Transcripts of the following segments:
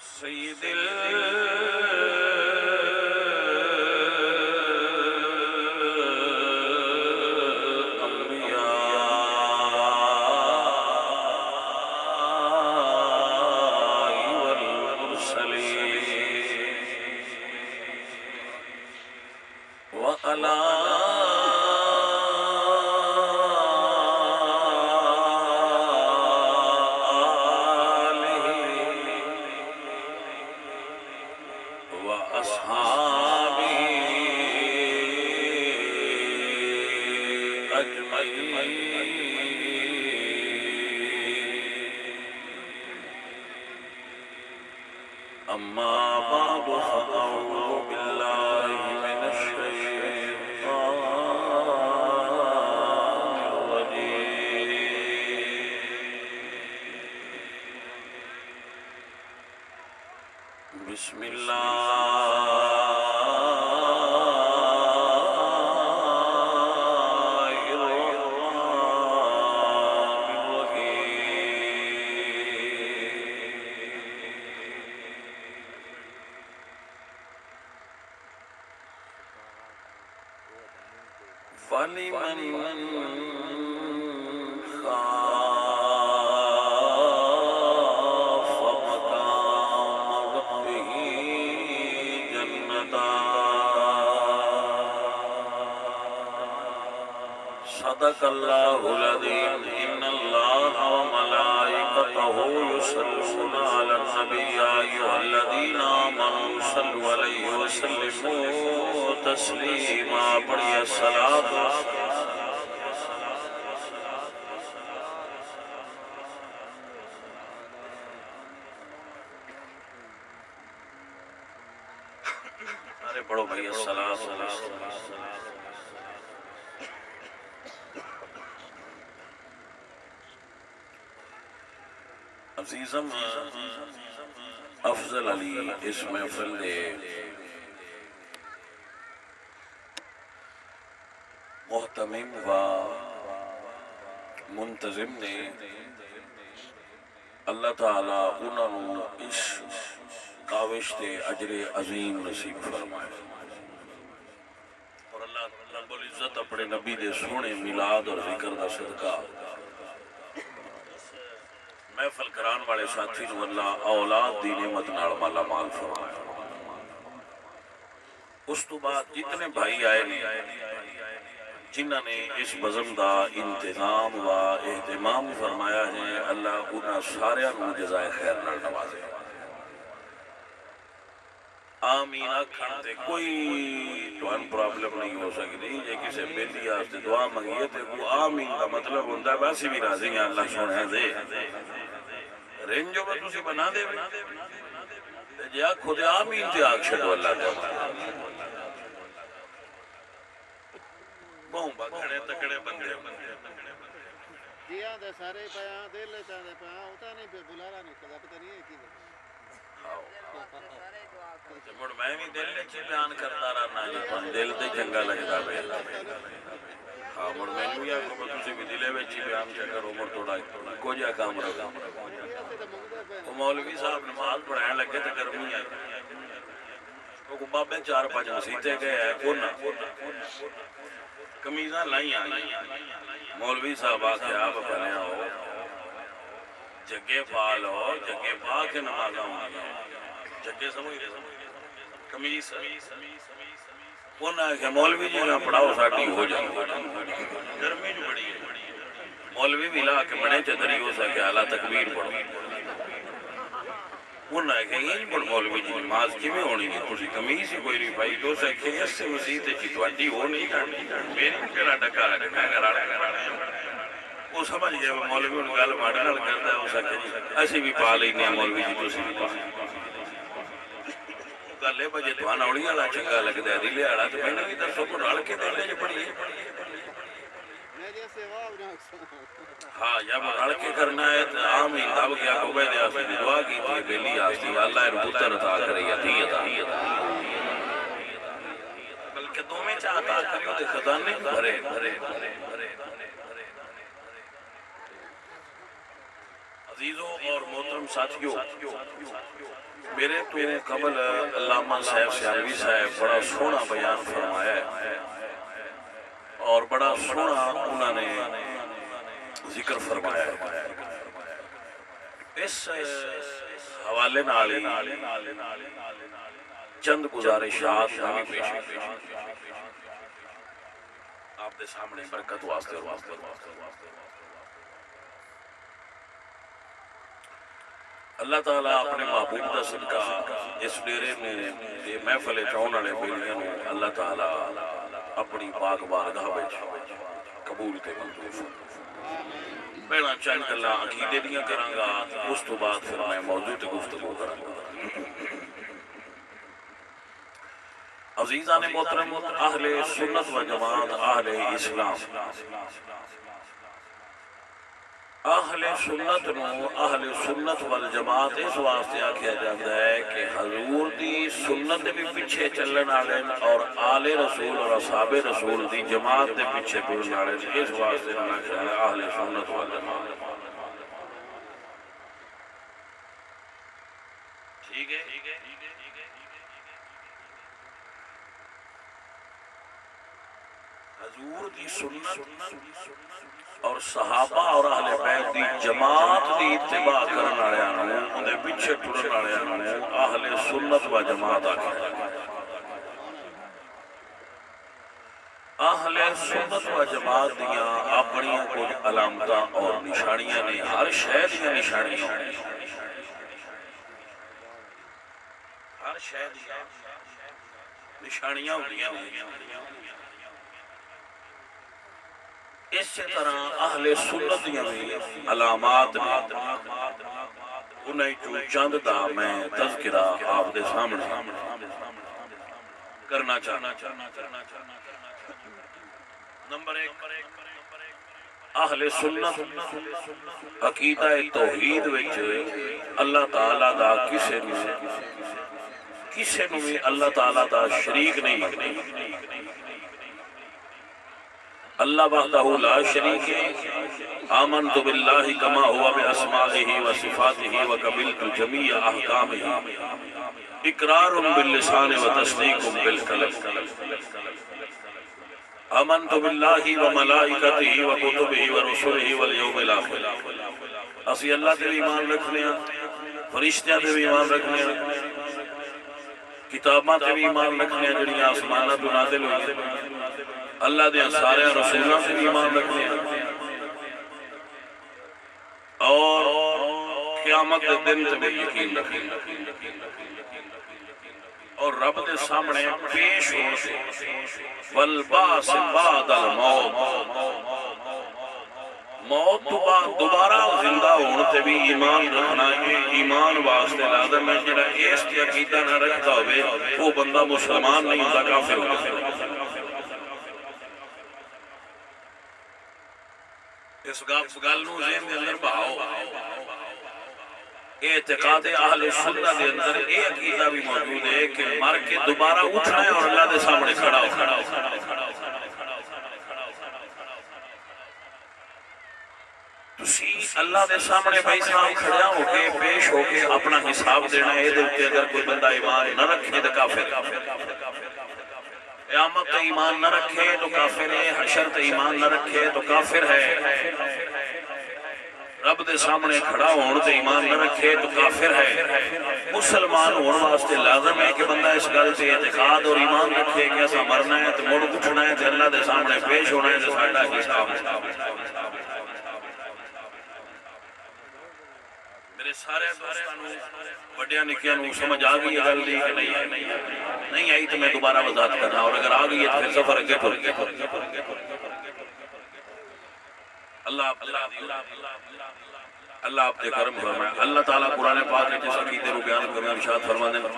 سید بسم الله الرحمن الرحيم فلمن صدق الله العظيم إن الله وملائكته يصلون على النبي يا أيها الذين آمنوا صلوا عليه وسلموا تسليما پڑھیے الصلاة ارے پڑھو بھائی الصلاة عزیزم افضل علی اس محفل دے محتمم و منتظم نے اللہ تعالیٰ انہوں اس کاوش دے اجر عظیم نصیب فرمائے اور اللہ رب العزت اپنے نبی دے سونے میلاد اور ذکر دا صدقہ محفل کران والے ساتھی نو اللہ اولاد دی نعمت نال مالا مال فرمائے اس تو بعد جتنے بھائی آئے نے جنہوں نے اس بزم دا انتظام و اہتمام فرمایا ہے اللہ انہاں سارے نو جزائے خیر نال نوازے آمین آکھن تے کوئی توان پرابلم نہیں ہو سکتی یہ کسے بیٹی آستے دعا منگیے تے وہ آمین کا مطلب ہوندہ ہے ویسے بھی راضی ہیں اللہ سنے دے رینجو میں تُسی بنا دے جی آگ خود آمین تے آگ شدو اللہ دے بہن با کھڑے تکڑے بندے جیاں دے سارے پیاں دے لے چاندے پیاں ہوتا نہیں پہ بلارا نہیں کھدا پتہ نہیں ہے کی دے مڑ میں بھی دل نے چی بیان کرتا رہنا دل تے چنگا لگتا بے ہاں مڑ میں نویا کو تُسی بھی دلے وے چی بیان چکر عمر توڑا کو جا کام رہا وہ مولوی صاحب نماز پڑھائیں لگے تو گرمی آئی وہ بابے 4-5 مسیطے گئے ہیں کون کمیزاں لائیں آئی مولوی صاحب آکے آپ بنے ہو جگہ پال ہو جگہ پا کے نماز آؤں جگہ سمجھ کمیز وہ نہ کہ مولوی جی نہ پڑھاؤ ساٹھی ہو جائے گرمی جو بڑی ہے مولوی بھی لا کے بڑے چدری ہو سکے اعلیٰ تکبیر پڑھو وہ نہ کہ این پر مولوی جی نماز کی میں ہونی ہے کسی کمیز ہی کوئی نہیں پائی تو سکے اس سے مسیح تے چیتواٹی ہو نہیں کرنی میری کہنا ڈکا رکھا میں گراڑا وہ سمجھ گئے وہ مولوی ان گال ماڈنل کرتا ہے وہ سکے ایسی بھی پا لینے ہیں مولوی جی تو سی بھی پا گلے بجے دوانا اڑی آلا چنگا لگ دے دلے آلا تو میں نے بھی درسوں کو ڈال کے دلے جو پڑی ہے ہاں جب رڑ کے کرنا ہے تو آمین تب کیا کو بیدے آسی دی دعا کی تھی بیلی آسی اللہ اربوتر عطا کرے یا دی عطا کہ دو میں چاہتا کریو دے خزانے بھرے بھرے عزیزوں اور محترم ساتھیوں، میرے تو قبل علامہ صاحب سیالوی صاحب بڑا سونا بیان فرمایا ہے اور بڑا سونا انہوں نے ذکر فرمایا ہے۔ اس حوالے نالی چند گزارشات ہمیں پیش آپ دے سامنے برکت واسطے اور واسطے اللہ تعالیٰ اپنے محبوب دا صدقہ اس ڈیرے میں یہ محفل چون والے بیلیاں اللہ تعالیٰ اپنی پاک بارگاہ وچ قبول تے منظور فرمائے۔ پہلا چند گلاں عقیدے دیاں کراں گا، اس تو بعد پھر میں موضوع تے گفتگو کراں گا۔ عزیزان محترم، اہل سنت و جماعت، اہل اسلام، اہل سنت نو اہل سنت والجماعت اس واسطے آکھیا جاتا ہے کہ حضور دی سنت بھی پیچھے چلن والے اور آل رسول اور اصحاب رسول دی جماعت دے پیچھے ٹرن والے، اس واسطے آکھیا ہے اہل سنت والجماعت۔ ٹھیک ہے؟ حضور دی سنت اور صحابہ اور اہل بیت دی جماعت دی اتباع کرن والےاں نوں اودے پیچھے ٹرن والےاں نوں اہل سنت و جماعت آکھیا ہے۔ اہل سنت و جماعت دیاں اپنی کچھ علامتاں اور نشانیاں نے، ہر شے دیاں نشانیاں، ہر شے دیاں نشانیاں ہوندیاں نے۔ اسی طرح اہل سنت دیاں بھی علامات نے، انہیں جو چند دا میں تذکرہ آپ دے سامنے کرنا چاہنا۔ نمبر ایک، اہل سنت عقیدہ توحید وچ اللہ تعالیٰ دا کسے نو بھی اللہ تعالیٰ دا شریک نہیں۔ اللہ وحدہ لا شریک ہے۔ آمنت باللہ کما ہوا باسمائہ وصفاتہ وقبلت جمیع احکامہ اقرار باللسان وتصدیق بالقلب۔ آمنت باللہ وملائکتہ وکتبہ ورسلہ والیوم الآخر۔ اسی اللہ تے بھی ایمان رکھنے ہیں، فرشتیاں تے بھی ایمان رکھنے ہیں، کتاباں تے بھی ایمان رکھنے ہیں جڑیاں آسماناں تو نازل ہوئی ہیں، اللہ دے سارے رسولاں سے ایمان رکھنے ہیں، اور قیامت کے دن تے بھی یقین رکھنے ہیں، اور رب دے سامنے پیش ہوتے والبعث بعد الموت، موت تو بعد دوبارہ زندہ ہونے تے بھی ایمان رکھنا ہے۔ ایمان واسطے لازم ہے جڑا اس کی عقیدہ نہ رکھتا ہوئے وہ بندہ مسلمان نہیں ہوتا، کافر ہوتا۔ اس گل نو ذہن دے اندر بہاؤ۔ اعتقاد اہل سنت دے اندر یہ عقیدہ بھی موجود ہے کہ مر کے دوبارہ اٹھنا ہے اور اللہ دے سامنے کھڑا ہو۔ تسی اللہ دے سامنے بھائی صاحب کھڑا ہو کے پیش ہو کے اپنا حساب دینا ہے۔ اگر کوئی بندہ ایمان نہ رکھے تو کافر، قیامت تے ایمان نہ رکھے تو کافر ہے، حشر تے ایمان نہ رکھے تو کافر ہے، رب دے سامنے کھڑا ہون تے ایمان نہ رکھے تو کافر ہے۔ مسلمان ہون واسطے لازم ہے کہ بندہ اس گل سے اعتقاد اور ایمان رکھے کہ ایسا مرنا ہے تو مڑ اٹھنا ہے، اللہ دے سامنے پیش ہونا ہے تو ساڈا حساب۔ میرے سارے دوستانوں بڑیاں نکیاں نو سمجھ آ گئی ہے گل دی کہ نہیں آئی تو میں دوبارہ وضاحت کرنا، اور اگر آ گئی ہے تو پھر سفر اگے ٹر گیا۔ اللہ آپ دے کرم فرمائے۔ اللہ تعالیٰ قرآن پاک نے جس عقیدے رو بیان کرنا ارشاد فرماتے ہیں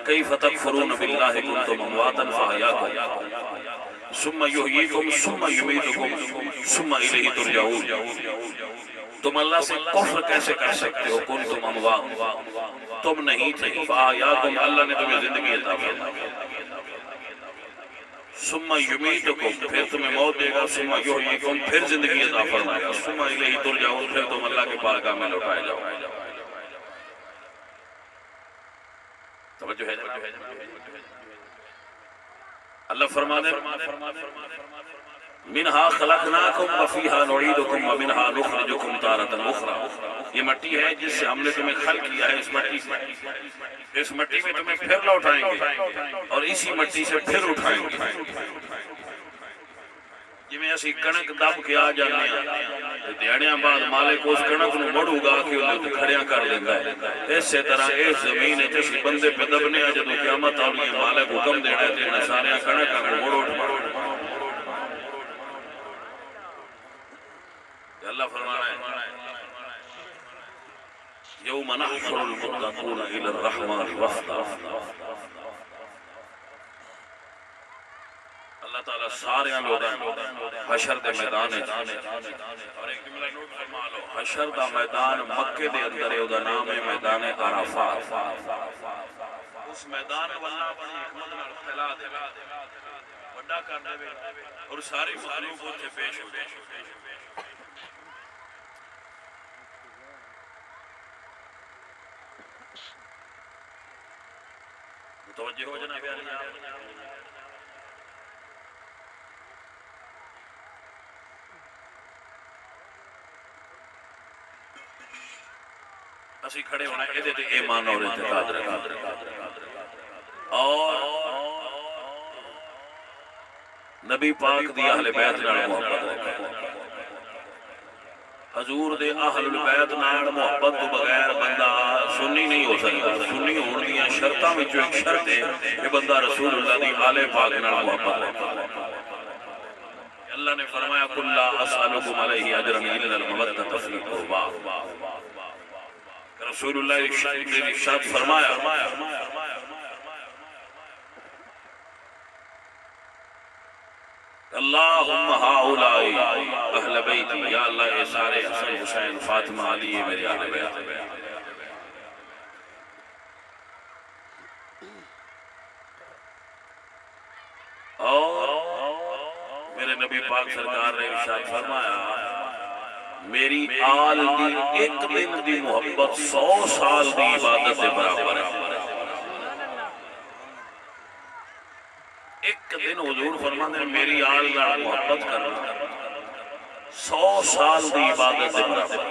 کیف تکفرون باللہ کنتم امواتا فاحیاکم ثم یحییکم ثم یمیتکم ثم الیہ ترجعون۔ تم اللہ سے کفر کیسے کر سکتے ہو؟ کنتم اموات، تم نہیں تھے، فاحیاکم، اللہ نے تمہیں زندگی عطا فرمائی، ثم یمیتکم پھر تمہیں موت دے گا، ثم یحییکم پھر زندگی عطا فرمائے گا، ثم الیہ ترجعون پھر تم اللہ کے بارگاہ میں لوٹائے جاؤ۔ توجہ ہے؟ اللہ فرمانے منہا خلقناکم وفیہا نعیدکم ومنہا نخرجکم تارۃ اخری، یہ مٹی ہے جس سے ہم نے تمہیں خلق کیا ہے، اس مٹی میں تمہیں پھر لوٹائیں گے اور اسی مٹی سے پھر اٹھائیں گے۔ جی میں اسی کنک دب کے آ جانے ہیں دیڑیاں بعد مالک اس کنک نو مڑ اگا کے انہیں کھڑیاں کر لیتا ہے۔ اس سے طرح اس زمین ہے جس بندے پہ دبنے ہیں جدو قیامت آنی ہے مالک حکم دینا ہے تیرے سارے کنک کو مڑ اٹھ۔ اللہ فرمانا ہے یوم نحشر المتقون الی الرحمن وفدا، اللہ تعالیٰ سارے لوگ حشر دے میدان اور ایک جملہ نوٹ فرما لو، حشر دا میدان مکے دے اندر ہے، دا نام ہے میدان عرفات۔ اس میدان واللہ بڑی حکمت نال پھیلا دے بڑا کر دے اور ساری مخلوق اٹھے پیش ہو جائے۔ متوجہ ہو جناب اسی کھڑے ہونا ہے دے ایمان اور اعتقاد رکھا اور نبی پاک دی اہل بیت نال محبت رکھا۔ حضور دے اہل بیت نال محبت تو بغیر بندہ سنی نہیں ہو سکتا۔ سنی ہون دیاں شرطاں وچوں ایک شرط ہے کہ بندہ رسول اللہ دی آل پاک نال محبت رکھے۔ اللہ نے فرمایا قل لا اسألکم علیہ اجرا الا المودۃ فی القربى، رسول اللہ نے ارشاد فرمایا اللہم ہؤلاء اہل بیتی، یا اللہ اے سارے حسن حسین فاطمہ علی میرے اہل بیت۔ اور میرے نبی پاک سرکار نے ارشاد فرمایا میری آل دی ایک دن دی محبت 100 سال دی عبادت سے برابر ہے۔ ایک دن حضور فرماتے ہیں میری آل نال محبت کرنا 100 سال دی عبادت سے برابر ہے۔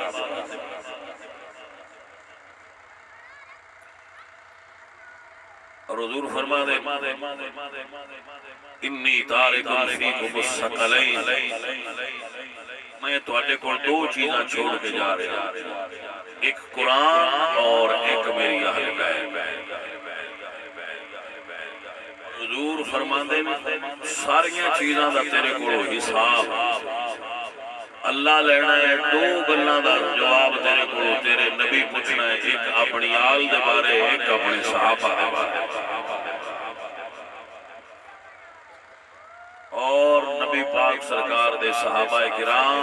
اور حضور فرماتے انی تارکم فیکم الثقلین، میں تواڈے کول دو چیزاں چھوڑ کے جا رہا، ایک قرآن اور ایک میری اہل بیت۔ حضور فرماندے ساریاں چیزاں دا تیرے کولو حساب اللہ لینا ہے، دو گلاں دا جواب تیرے کولو تیرے نبی پوچھنا ہے، ایک اپنی آل دے بارے ایک اپنے صحابہ دے بارے۔ اور نبی پاک سرکار دے صحابہ کرام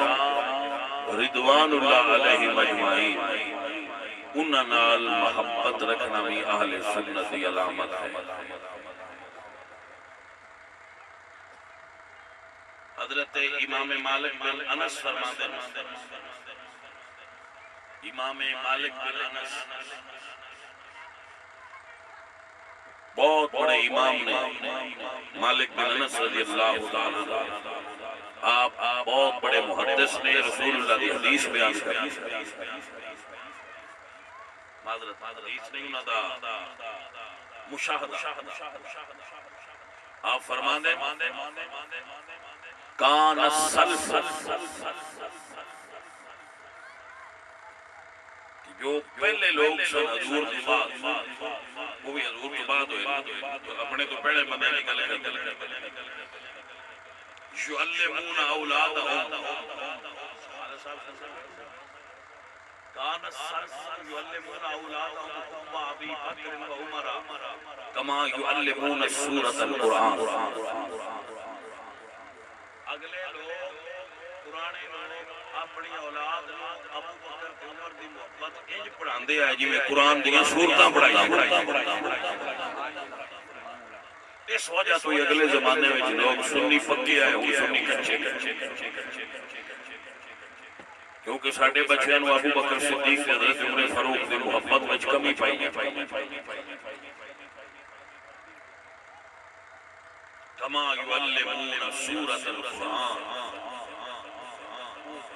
رضوان اللہ علیہم اجمعین انہاں نال محبت رکھنا بھی اہل سنت دی علامت ہے۔ حضرت امام مالک بن انس فرماتے ہیں، امام مالک بن انس بہت بڑے امام نے، مالک بن انس رضی اللہ تعالیٰ، آپ بہت بڑے محدث نے، رسول اللہ دی حدیث بیان کریں، معذرت حدیث نہیں انہاں دا مشاہدہ۔ آپ فرماندے کان السلف، جو پہلے لوگ سن حضور کے بعد، وہ بھی حضور کے بعد ہوئے، اپنے تو پہلے بندے نکل کرتے یعلمون اولادہم، کان السلف یعلمون اولادہم ابی بکر و عمر کما یعلمون سورۃ القرآن۔ اگلے لوگ پرانے لوگ اپنی اولاد ابو بکر عمر دی محبت انج پڑھاندے آئے جی میں قرآن دیاں سورتاں پڑھائیاں۔ اس وجہ تو اگلے زمانے میں لوگ سنی پکے آئے وہ سنی کچے کیونکہ ساڈے بچیاں نو ابو بکر صدیق تے حضرت عمر فاروق دی محبت وچ کمی پائی کما یعلمون سورۃ القرآن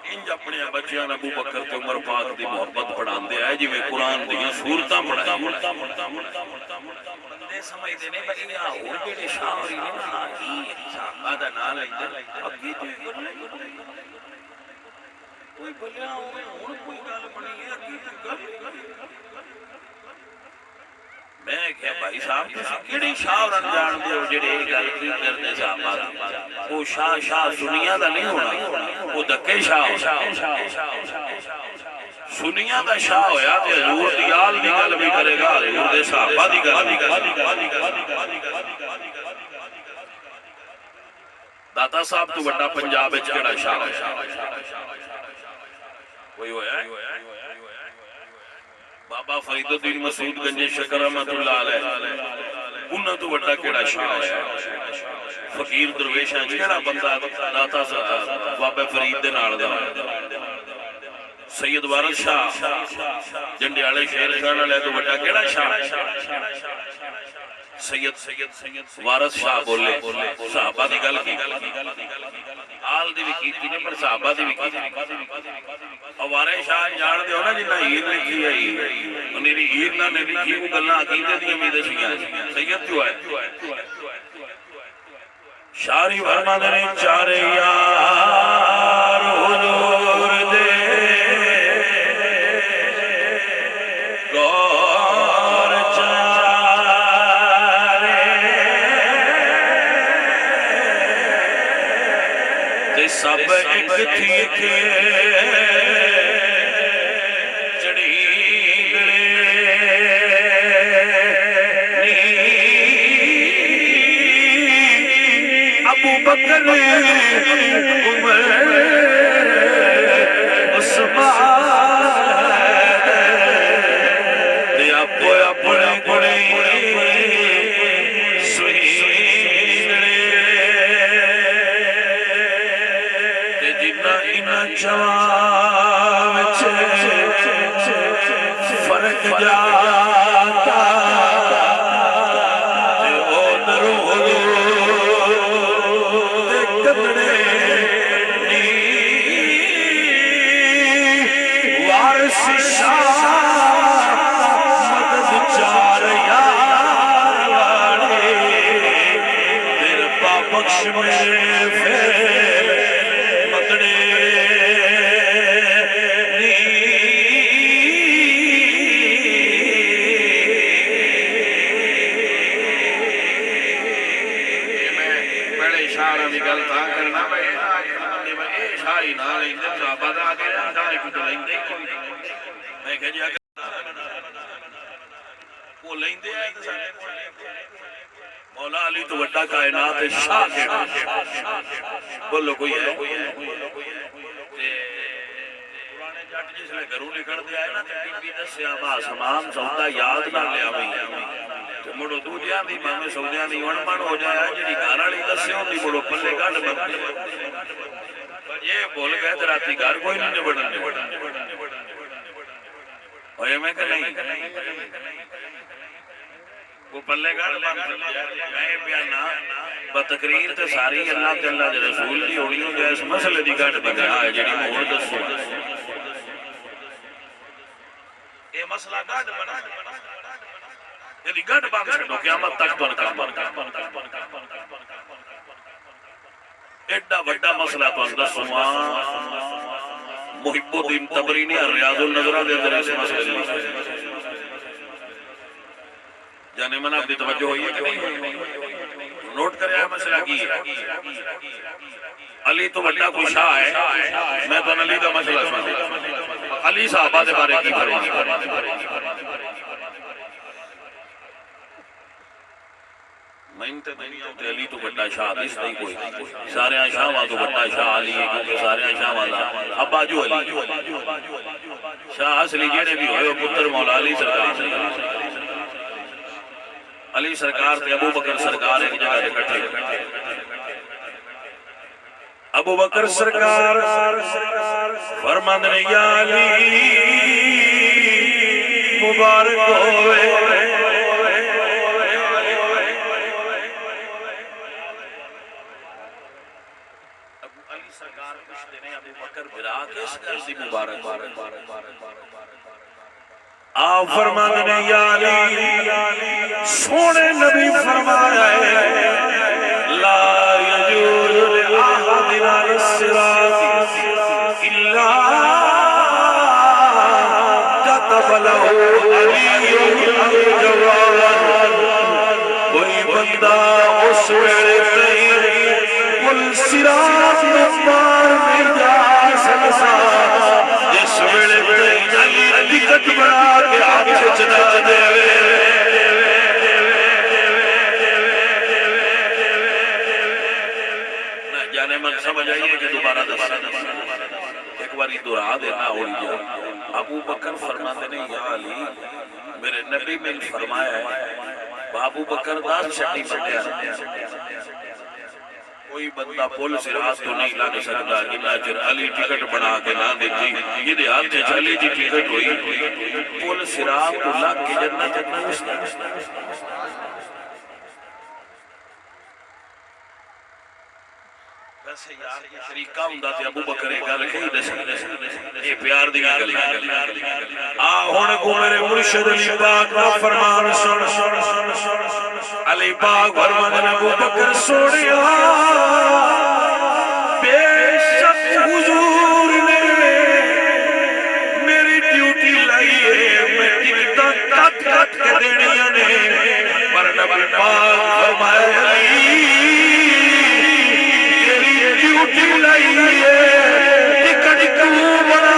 انج اپنے بچیاں ابو بکر تے عمر پاک دی محبت پڑھاندے آئے جویں قرآن دیاں سورتاں پڑھائیں بندے سمجھدے نے بھئی آ ہور جڑے شاعری نے نا کی صحابہ دا نام لیندے اگے کوئی بھلیا ہوئے ہن کوئی گل بنی ہے اگے گل میں کہ بھائی صاحب تسی کیڑی شاعر جان دے ہو جڑے گل کی کردے صحابہ دی او شاہ دنیا دا نہیں ہونا او دکے شاہ سنیا دا شاہ ہویا تے حضور دی آل دی گل بھی کرے گا حضور دے صحابہ دی گل داتا صاحب تو بڑا پنجاب وچ کیڑا شاہ کوئی ہویا ہے بابا فرید الدین مسعود گنج شکر رحمت اللہ علیہ انہاں تو بڑا کیڑا شاہ ہے فقیر درویشاں کیڑا بندہ داتا صاحب بابا فرید دے نال دا سید وارث شاہ جنڈیالے شیر خان والے تو بڑا کیڑا شاہ سید وارث شاہ بولے صحابہ دی گل کی آل دی بھی کیتی نے پر صحابہ دی بھی کیتی اوارے شاہ جان دے ہو نا جنہ ہیر لکھی ہے انہیں ہیر نہ لکھی وہ گلنا عقیدے دی امید شیعہ سید جو ہے شاری ورما نے چارے یار حضور دے گور چارے تے سب ایک تھی بکر عمر عثمان تے اپنے بڑے سہیڑے تے جنہ انہاں چواں وچ فرق جاتا تے او درود بخش میرے پھر مدڑے میں بڑے اشارہ بھی گل تھا کرنا بھئی شاہی نہ لیندے صحابہ دا آگے جانے کو تو لیندے میں کہہ جا وہ لیندے آئے مولا علی تو بڑا کائنات شاہ کیڑا بولو کوئی ہے پرانے جٹ جس لئے گھروں نکڑ دے آئے نا تے بی دسیا با سمان سودا یاد نہ لیا بھی مڑو دوجیاں دی ماں سودیاں دی ون من ہو جایا جڑی گھر والی دسیوں دی مڑو پلے گھٹ بن یہ بول گئے تے راتی گھر کوئی نہیں نبڑن ہوئے میں کہ نہیں وہ پلے گھر میں بیانا بتقریر تے ساری اللہ کے اللہ دے رسول دی ہونی ہو جائے اس مسئلے دی گھٹ بنیا ہے جڑی مہور دسو یہ مسئلہ گھٹ بنا یہ گھٹ بن سکتو قیامت تک تو نکام ایڈا وڈا مسئلہ تو اندر سوان محب الدین تبرینی ریاض النظرہ دے اندر اس مسئلے دی جانے من آپ دی توجہ ہوئی ہے کہ نہیں نوٹ کرے ہے مسئلہ کی علی تو بڑا کوئی شاہ ہے میں تو علی کا مسئلہ سنا علی صحابہ دے بارے کی فرمائے میں انتے دنیا تے علی تو بڑا شاہ حدیث نہیں کوئی سارے شاہ وہاں تو بڑا شاہ علی ہے کیونکہ سارے شاہ وہاں ابا جو علی شاہ اصلی جیڑے بھی ہوئے پتر مولا علی سرکار علی سرکار تے ابو بکر سرکار ایک جگہ دے کٹھے ابو بکر سرکار فرماندے نے یا علی مبارک ہوئے علی سرکار پوچھتے نے ابو بکر برا کس گل دی مبارک آپ فرماندے نے یا علی سونے نبی فرمایا ہے لا یجوز لأحد علی الصراط الا كتب له علی الجواب کوئی بندہ اس ویلے تئیں پل صراط پار نہیں جا سکتا جس ویلے تئیں علی ٹکٹ بنا کے ہاتھ چلا دے جانے من سمجھ آئیے کہ دوبارہ ایک باری دعا دینا ہو جائے ابو بکر فرماتے نے یا علی میرے نبی میں فرمایا ہے ابو بکر داس چھٹی بٹیا کوئی بندہ پول صراط تو نہیں لگ سکتا جنہ چر علی ٹکٹ بنا کے نہ دیتی یہ دے ہاتھ علی دی ٹکٹ ہوئی پول صراط تو لگ کے جنت ویسے یار شریکہ ہوندا تے ابو بکر ایک گل کہی دے سکدے اے پیار دی گل آ ہن کو میرے مرشد علی پاک دا فرمان سن علی پاک فرمان ابو بکر سونیا بے شک حضور نے میری ڈیوٹی لائی ہے میں ٹکٹاں کٹ کٹ کے دینیاں نے پر نبی پاک فرمایا علی ڈیوٹی لائی ہے ٹکٹ کیوں بنا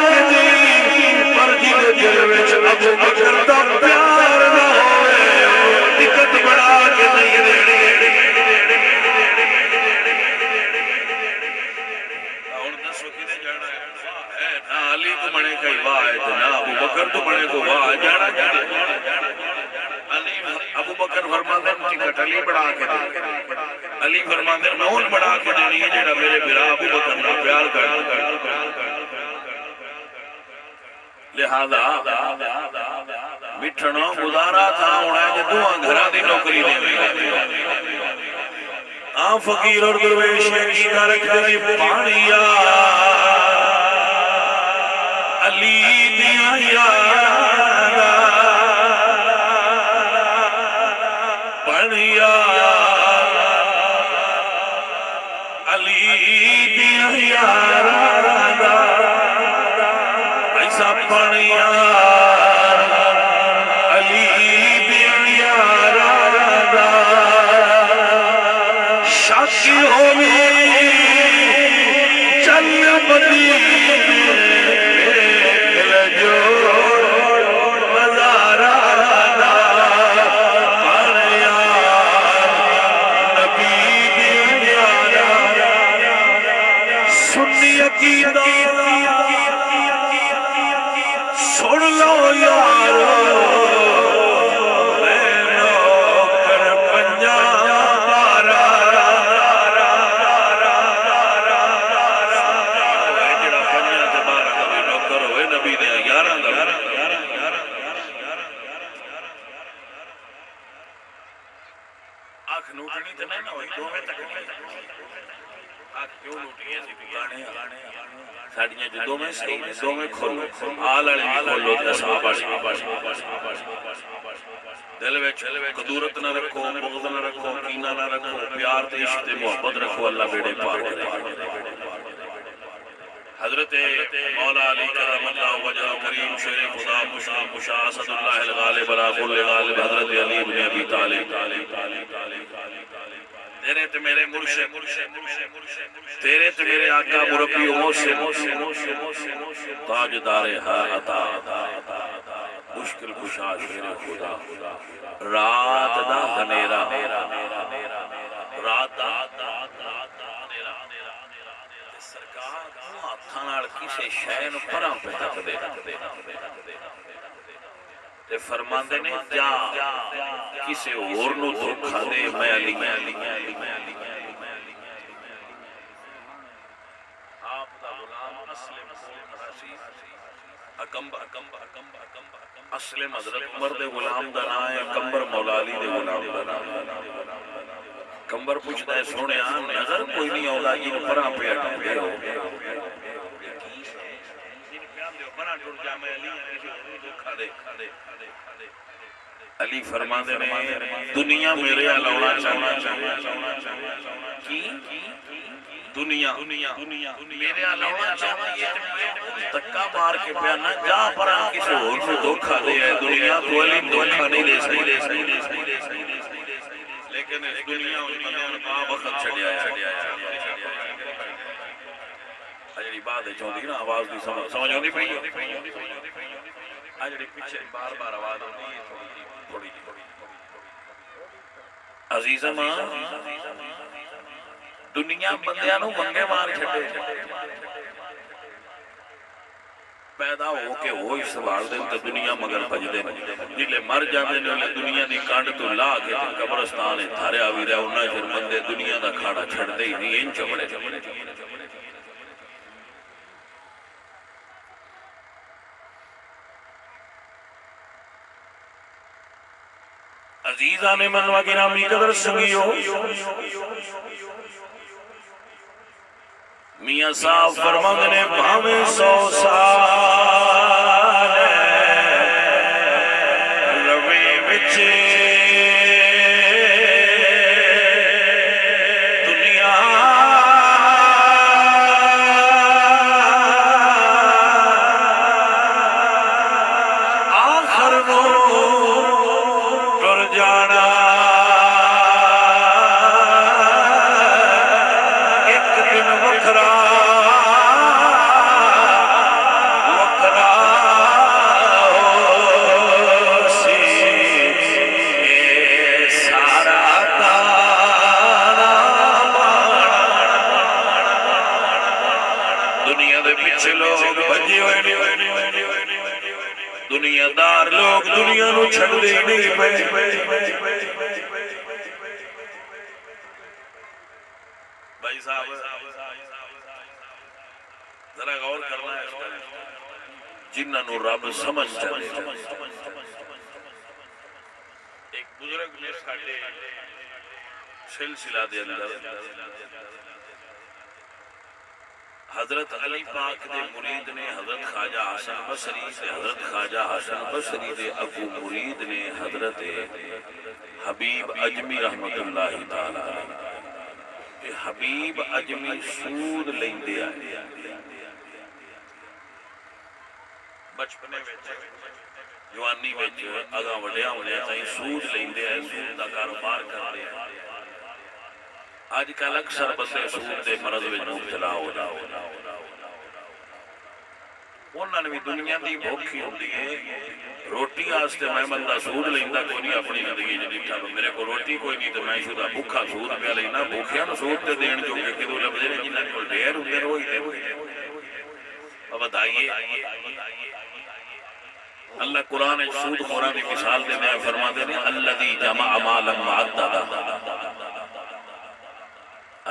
کے دی پر جی دل وچ ابو بکر دا پیار نہ ہوئے ٹکٹ بنا کے نہیں دینی ہن دسو کدے جانا ہے نہ علی کو بنے کوئی واہ ہے نہ ابو بکر تو بنے کو واہ جانا علی ابو بکر فرماتے ہیں ٹکٹ علی بڑھا کے دے علی فرماتے ہیں میں بڑھا کے دینی ہے جیڑا میرے برا ابو بکر کا پیار کر لہذا مٹھنوں گزارا تھا ہونا ہے کہ دعا گھرہ دی نوکری دے آن فقیر اور درویش یقیدہ رکھ دی پانیا علی دیا یادا پانیا علی دیا یادا ایسا پانیا علی دیا یادا شاکی ہوئی چل مدینے دیکھ لجو مزارہ دا پانیا نبی دیا یادا سنی عقیدہ سن لو یارو ساڑیاں جو دو میں صحیح ہے دو میں کھولو آل علی کھولو اصحاب دل وچ قدورت نہ رکھو بغض نہ رکھو کینہ نہ رکھو پیار تے عشق تے محبت رکھو اللہ بیڑے پار کرے حضرت مولا علی کرم اللہ وجہ کریم شیر خدا مشاہ اسد اللہ الغالب علی کل غالب حضرت علی بن ابی طالب تیرے تے میرے مرشد تیرے تے میرے آقا مربی موسم تاجدار عطا مشکل کشا شیر خدا رات دا ہنیرا رات دا سرکار ہاتھاں نال کسے شے نوں پراں پہ تک دے تے فرماندے نے جا کسے اور نو دھوکھا دے میں علی آپ دا غلام اسلم اسلم حضرت عمر دے غلام دا نام ہے، کمبر مولا علی دے غلام دا نام ہے۔ کمبر پوچھتا ہے سونے نظر کوئی نہیں اولا جی پرا پہ اٹھے ہو علی فرماندے نے دنیا میرے علاوہ چاہنا کی دنیا میرے علاوہ چاہنا یہ تکا مار کے پیانا جا پرا کسی اور کو دھوکھا دے ہے دنیا تو علی دھوکھا نہیں دے سکتی لیکن اس دنیا اس بندے نے کہا وقت چھڑیا ہے اجڑی بات ہے چوندی نا آواز دی سمجھ آندی پئی اجڑی پیچھے بار بار آواز آندی ہے تھوڑی عزیزاں دنیا بندیاں نو منگے مار چھڑے پیدا ہو کے وہ ہی سوال دیں تو دنیا مگر بج دیں جلے مر جاندے نے دنیا دی کانڈ تو لا کے قبرستان دھاریا بھی رہا انہاں جر بندے دنیا دا کھاڑا چھڑ دے ہی نہیں ان چمڑے عزیزان منوہ گرامی قدر سنگیو میاں صاحب فرماندے نے بھاویں 100 سال روے وچ دنیا آخر نو ٹر جانا دنیا دار لوگ دنیا نو چھڑ دے نہیں پے بھائی صاحب ذرا غور کرنا ہے جنہاں نو رب سمجھ چلے ایک بزرگ نے ساڈے سلسلہ دے اندر حضرت علی پاک دے مرید نے حضرت خواجہ حسن بصری سے حضرت خواجہ حسن بصری دے ابو مرید نے حضرت حبیب اجمی رحمت اللہ تعالی حبیب اجمی سود لیندے آئے بچپنے وچ جوانی وچ اگاں وڈیاں ہونے تائیں سود لیندے آئے سود دا کاروبار کردے آئے آج کل اکثر بندے سود دے مرض وچ مبتلا ہو جاؤ انہاں نے بھی دنیا دی بھوکھی ہوندی ہے روٹی آستے میں بندہ سود لیندا کوئی نہیں اپنی زندگی جدی چلو میرے کو روٹی کوئی نہیں تو میں شدہ بھوکھا سود پہ لینا بھوکھیا نو سود تے دین جو کہ کدو لفظے نے جنہاں کو ڈیر ہوندے روئی دے اب بتائیے اللہ قرآن سود قرآن کی مثال دینے ہیں فرما دینے الذی جمع مالا معددا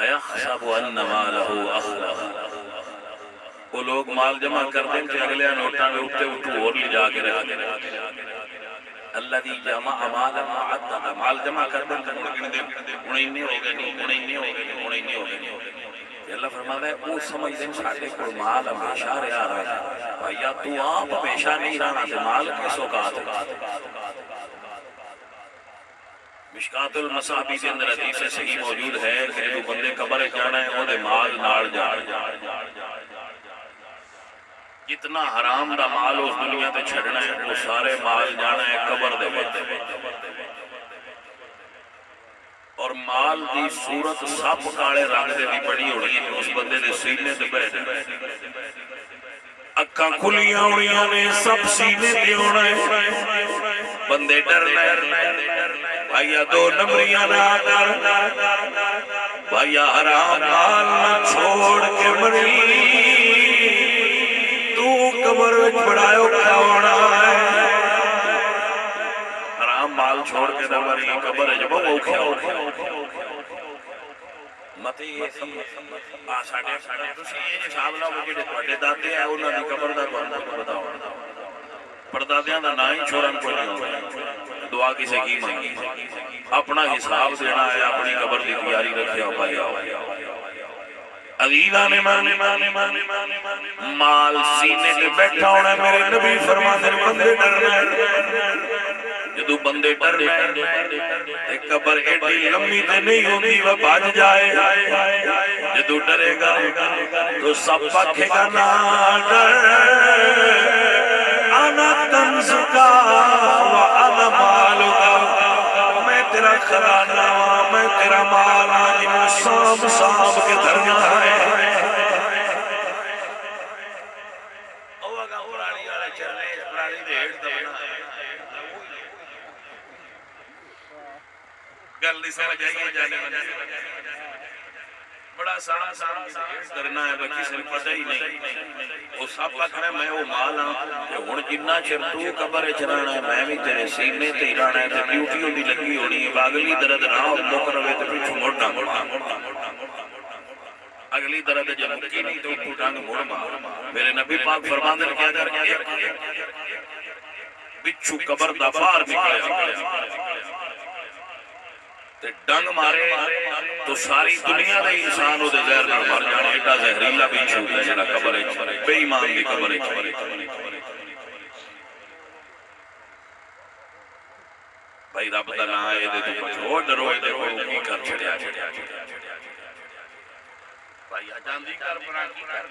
ایحسب ان مالہ اخلد وہ لوگ مال جمع کر دیں کہ اگلے نوٹاں میں اٹھتے اور لے جا کے رکھ دیں الذی جمع مالا معددا مال جمع کر دیں کہ انہیں نہیں ہو گئے اللہ فرماتا ہے وہ سمجھ دیں ساڑھے کو مال ہمیشہ رہا رہا بھائیہ تو آپ ہمیشہ نہیں رہنا تھے مال کس اوقات مشکات المصابی کے اندر حدیث صحیح موجود ہے کہ جو بندے قبر جانا ہے وہ دے مال نار جاڑ جتنا حرام دا مال اس دنیا تے چھڑنا ہے وہ سارے مال جانا ہے قبر دے وقت اور مال دی صورت سپ کالے رنگ دے دی پڑی ہوئی ہے اس بندے دے سینے تے بیٹھ اکھاں کھلیاں ہوئیاں نے سب سینے تے ہونا ہے بندے ڈرنا ہے بھائیا دو نمبریاں نہ کر بھائیا حرام مال نہ چھوڑ کے مری تو قبر وچ بڑا اوکھا ہونا ہے حرام مال چھوڑ کے نہ مری قبر ہے جب وہ کیا متی ساڈے تسی یہ حساب لاؤ کہ جڑے تواڈے دادے ہیں انہاں دی قبر دا تانوں بتاؤ پردادیاں دا نا ہی چھوڑن کوئی نہیں ہوتا دعا کسے کی مانگی اپنا حساب دینا ہے اپنی قبر دی تیاری رکھیا بھائی عزیزاں نے مال سینے تے بیٹھا ہونا میرے نبی فرماتے ہیں بندے ڈرنا جدو بندے ڈرنا تے قبر ایڈی لمبی تے نہیں ہوندی وہ بھج جائے جدو ڈرے گا تو سب پکھے گا نہ ڈر انا کنزکا وانا مالکا میں تیرا خزانہ میں تیرا مال آج میں سانپ سانپ کے دریا ہے گل نہیں سمجھ آئیے جانے بڑا سارا کرنا ہے باقی سے پتہ ہی نہیں وہ سب آخر ہے میں وہ مال ہاں ہوں جنہ چر تو قبر چرانا ہے میں بھی تیرے سینے تے ہی رہنا ہے تے ڈیوٹی ہوندی لگی ہونی ہے اگلی درد نہ مک رہے تے پیچھے مڑنا اگلی درد جب مکی نہیں تو ٹنگ مڑ مار میرے نبی پاک فرماندے نے کیا کر بچھو قبر دا باہر نکلیا ڈنگ مارے تو ساری دنیا دے انسان ہو دے زہر نہ مر جانے ایڈا زہریلا بھی چھوٹا ہے جڑا قبر ہے بے ایمان دی قبر ہے بھائی رب دا نام ہے دے تو پچھو ڈرو دے کوئی کی کر چھڑیا بھائی جاندی کر بنا کی کر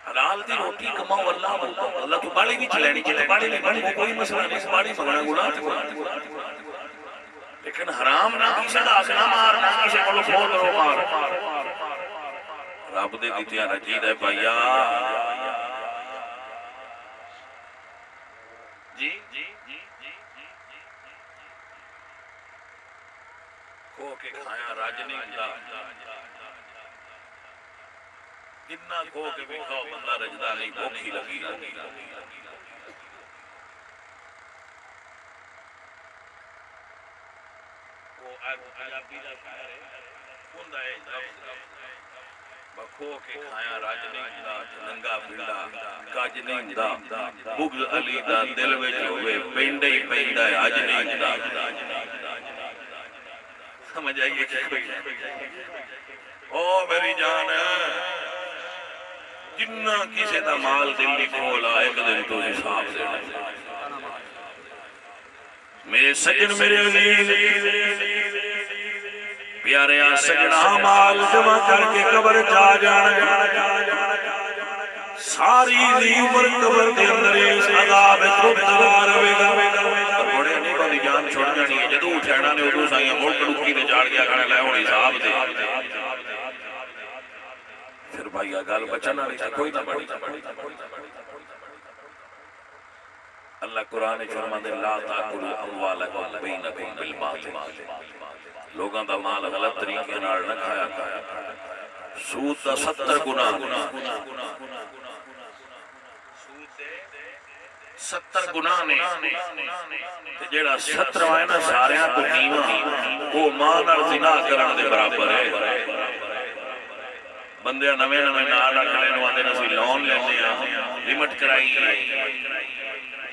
حلال دی روٹی کماؤ اللہ تو باڑی بھی چلینی چلے باڑی بھی کوئی مسئلہ نہیں باڑی مگنا گناہ لیکن حرام نہ کسی دا نہ مار نہ کسی کو کھول رو مار رب دے دیتیاں رجید ہے بھائیا جی کھو کے کھایا راج نہیں ہوندا کتنا کھو کے بھی کھاؤ بندہ رجدہ نہیں بھوکھی لگی بکھو کے کھایا راج نہیں دا ننگا پھیڑا کاج نہیں دا بغض علی دا دل وچ ہوئے پینڈے ہی پینڈا ہے آج نہیں دا سمجھ آئیے کہ کوئی او میری جان جنہ کسی دا مال دل کھولا ایک دن تو حساب دینا میرے سجن میرے عزیز پیارے سجنا مال جمع کر کے قبر جا جانا ساری دی عمر قبر دے اندر اس عذاب خوددار ہوئے گا بڑے نہیں بڑی جان چھوڑ جانی ہے جدو اٹھینا نے ادو سائیاں موڑ کڑکی نے جاڑ گیا کھانے لائے ہونے حساب دے پھر بھائی گال بچنا نہیں تھا کوئی نہ بڑی اللہ قرآن فرما دے لا تاکلوا اموالکم بینکم بالباطل لوگاں دا مال غلط طریقے نال نہ کھایا سود دا 70 گنا 70 گناہ نے تے جیڑا 70 ہے نا ساریاں تو کیواں او ماں نال زنا کرن دے برابر ہے بندے نویں نال رکھنے نو آندے نسی لون لیندے ہیں لمٹ کرائی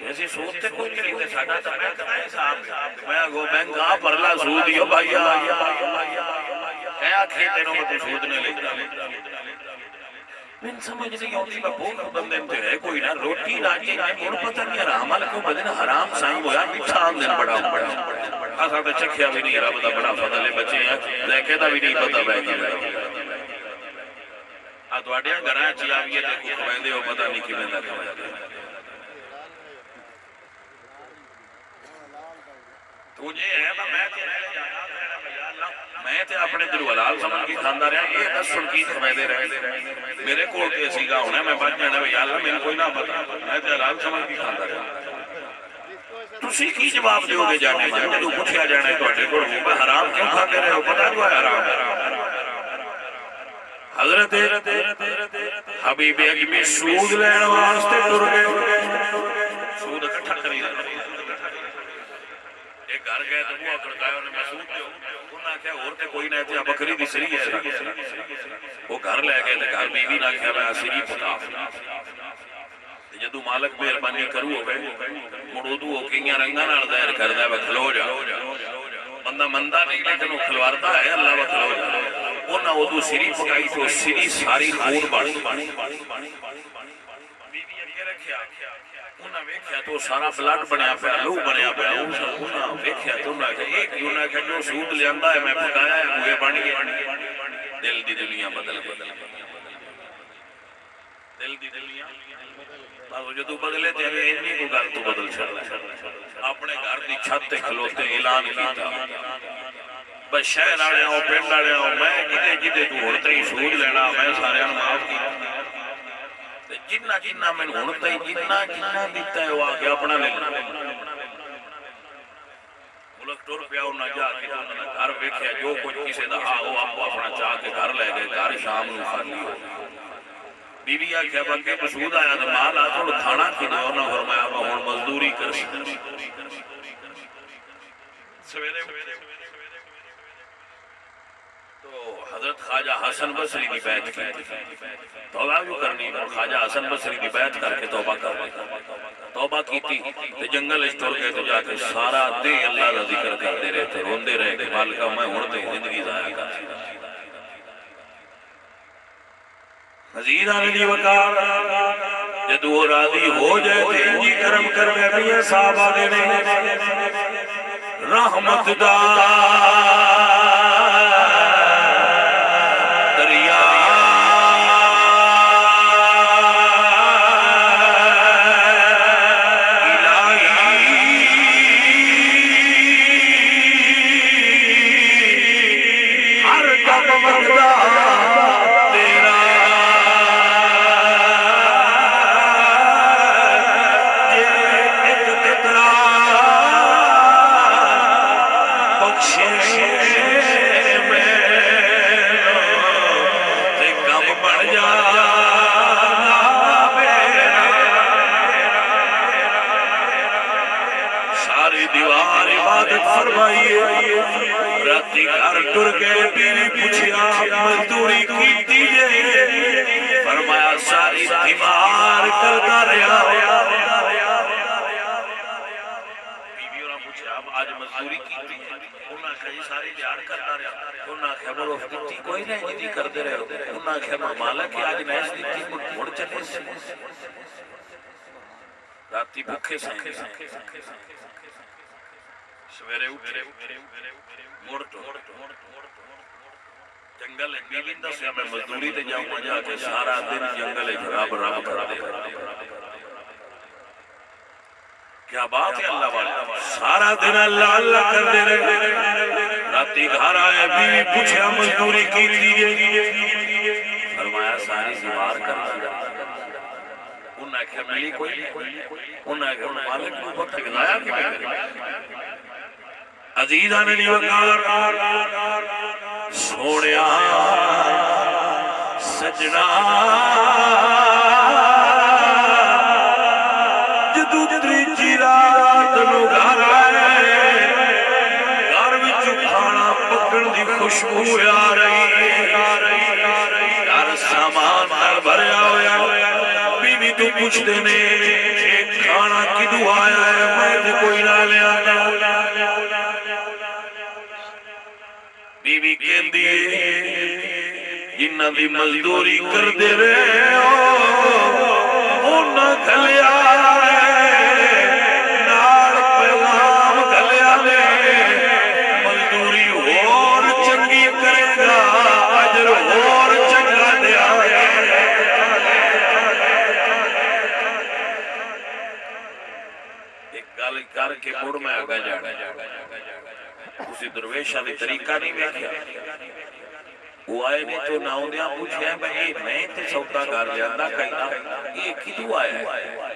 ایسی سود تے کوئی نہیں تے ساڈا تے بینک دا حساب میں گو بینک آ پرلا سود ہی بھائیا کیا کھیتے نو تو سود نے لے میں سمجھ نہیں ہوتی میں بہت بندے تے ہے کوئی نہ روٹی راجی ہن پتہ نہیں حرام والا کو بدن حرام سائیں ہویا میٹھا دن بڑا اساں تے چکھیا بھی نہیں رب دا بڑا فضل ہے بچے ہیں لیکے دا بھی نہیں پتہ بہ گیا آ تواڈیاں گھراں چ آویے تے کو کھویندے ہو پتہ نہیں کیویں دا کھویندے تجھے ہے میں تے اپنے دل حلال سمجھ کے کھاندا رہا یہ دس سن کی کھویندے رہے میرے کول تے اسی گا ہونا میں بچ جانا یا اللہ مینوں کوئی نہ پتہ میں تے حلال سمجھ کے کھاندا رہا تسی کی جواب دیو گے جانے میں جدوں پوچھیا جانا ہے تواڈے کول میں حرام کیوں کھاندے رہے ہو پتہ جو ہے حرام ہے حضرت حبیب اکرم سود لین واسطے ٹر گئے سود اکٹھا کری گھر گئے تو بوا کھڑکایا انہیں محسوس دیو انہاں کیا اور تے کوئی نہ تے بکری دی سری ہے وہ گھر لے گئے تے گھر بیوی نہ کیا میں سری پکا جدو مالک مہربانی کرو ہوئے مڑودو ہو کئیاں رنگاں نال ظاہر کردا ہے کھلو جا بندہ مندہ نہیں لیکن وہ کھلواردا ہے اللہ وہ کھلو جا انہاں ادو سری پکائی تو سری ساری خون بن بیوی اگے رکھیا انہاں ویکھیا تو سارا بلڈ بنیا پیا لو بنیا پیا انہاں ویکھیا تو انہاں کہ ایک انہاں کہ جو سود لیاندا ہے میں پکایا ہے وہ بن گیا دل دی دنیا بدل دل دی دنیا جدو بدلے تے اینی کو گل تو بدل چھڑنا اپنے گھر دی چھت تے کھلوتے اعلان کیتا بس شہر والے او پنڈ والے او میں جدے تو ہن تے سود لینا میں سارے نوں معاف کیتا تے جنہ جنہ میں ہن تے جنہ دیتا ہے وہ آ اپنا لے ملک ٹر پیا انہاں جا کے انہاں گھر ویکھیا جو کچھ کسے دا ہا وہ آپ اپنا چاہ کے گھر لے گئے گھر شام نوں خالی ہو بیوی آکھیا بندے کو سود آیا تو مال آ تو کھانا کھنا انہاں فرمایا میں ہن مزدوری کرنی سویرے تو حضرت خواجہ حسن بصری کی بیعت کی توبہ جو کرنی اور خواجہ حسن بصری کی بیعت کر کے توبہ کی تھی تو جنگل اس ٹر گئے تو جا کے سارا دے اللہ کا ذکر کرتے رہے تھے روندے رہے کہ مالکہ میں ہڑتے زندگی ضائع کرتی مزید آنے دی وقار جدو راضی ہو جائے تو انجی کرم کرنے بھی صاحب آنے رحمت دا دریا ہر دم مردہ راتی گھر ٹر گئے بیوی پوچھیا مزدوری کیتی جے فرمایا ساری دیوار کرتا رہا بیوی انہاں پوچھیا اب آج مزدوری کیتی انہاں کہی ساری دیار کرتا رہا انہاں کہا بڑو دیتی کوئی نہیں جدی کرتے رہے انہاں کہا مالک آج نیس دیتی مڑ چلے سے راتی بھکھے سائیں سویرے اٹھے مڑ تو جنگل بیویندہ سے میں مزدوری تے جاؤں گا جا کے سارا دن جنگل رب رب کر دے کیا بات ہے اللہ والا سارا دن اللہ اللہ کر دے رہے راتی گھر آئے بیوی پوچھا مزدوری کی دیئے فرمایا ساری دیوار کر دے انہیں کہا ملی کوئی انہیں کہا مالک کو وقت گزایا کہ میں عزیزان علی وقار سوڑیا سجنا جدو تریجی رات نو گھر آئے گھر وچ کھانا پکن دی خوشبو آ رہی گھر سامان نال بھریا ہویا بیوی تو پوچھتے نے کھانا کدو آیا ہے میں تے کوئی نہ لیا بیوی کہندی جنہ دی مزدوری کر دے رہے انہاں گھلیا نال پیغام گھلیا لے مزدوری اور چنگی کرے گا اجر اور چنگا دیا ایک گل کر کے مڑ میں آگا جانا اسی درویشہ نے طریقہ نہیں ویکھیا وہ آئے نے تو ناؤندیاں پوچھے ہیں بھئی میں تے سوتا گھر جاندہ کہنا یہ کدو آیا ہے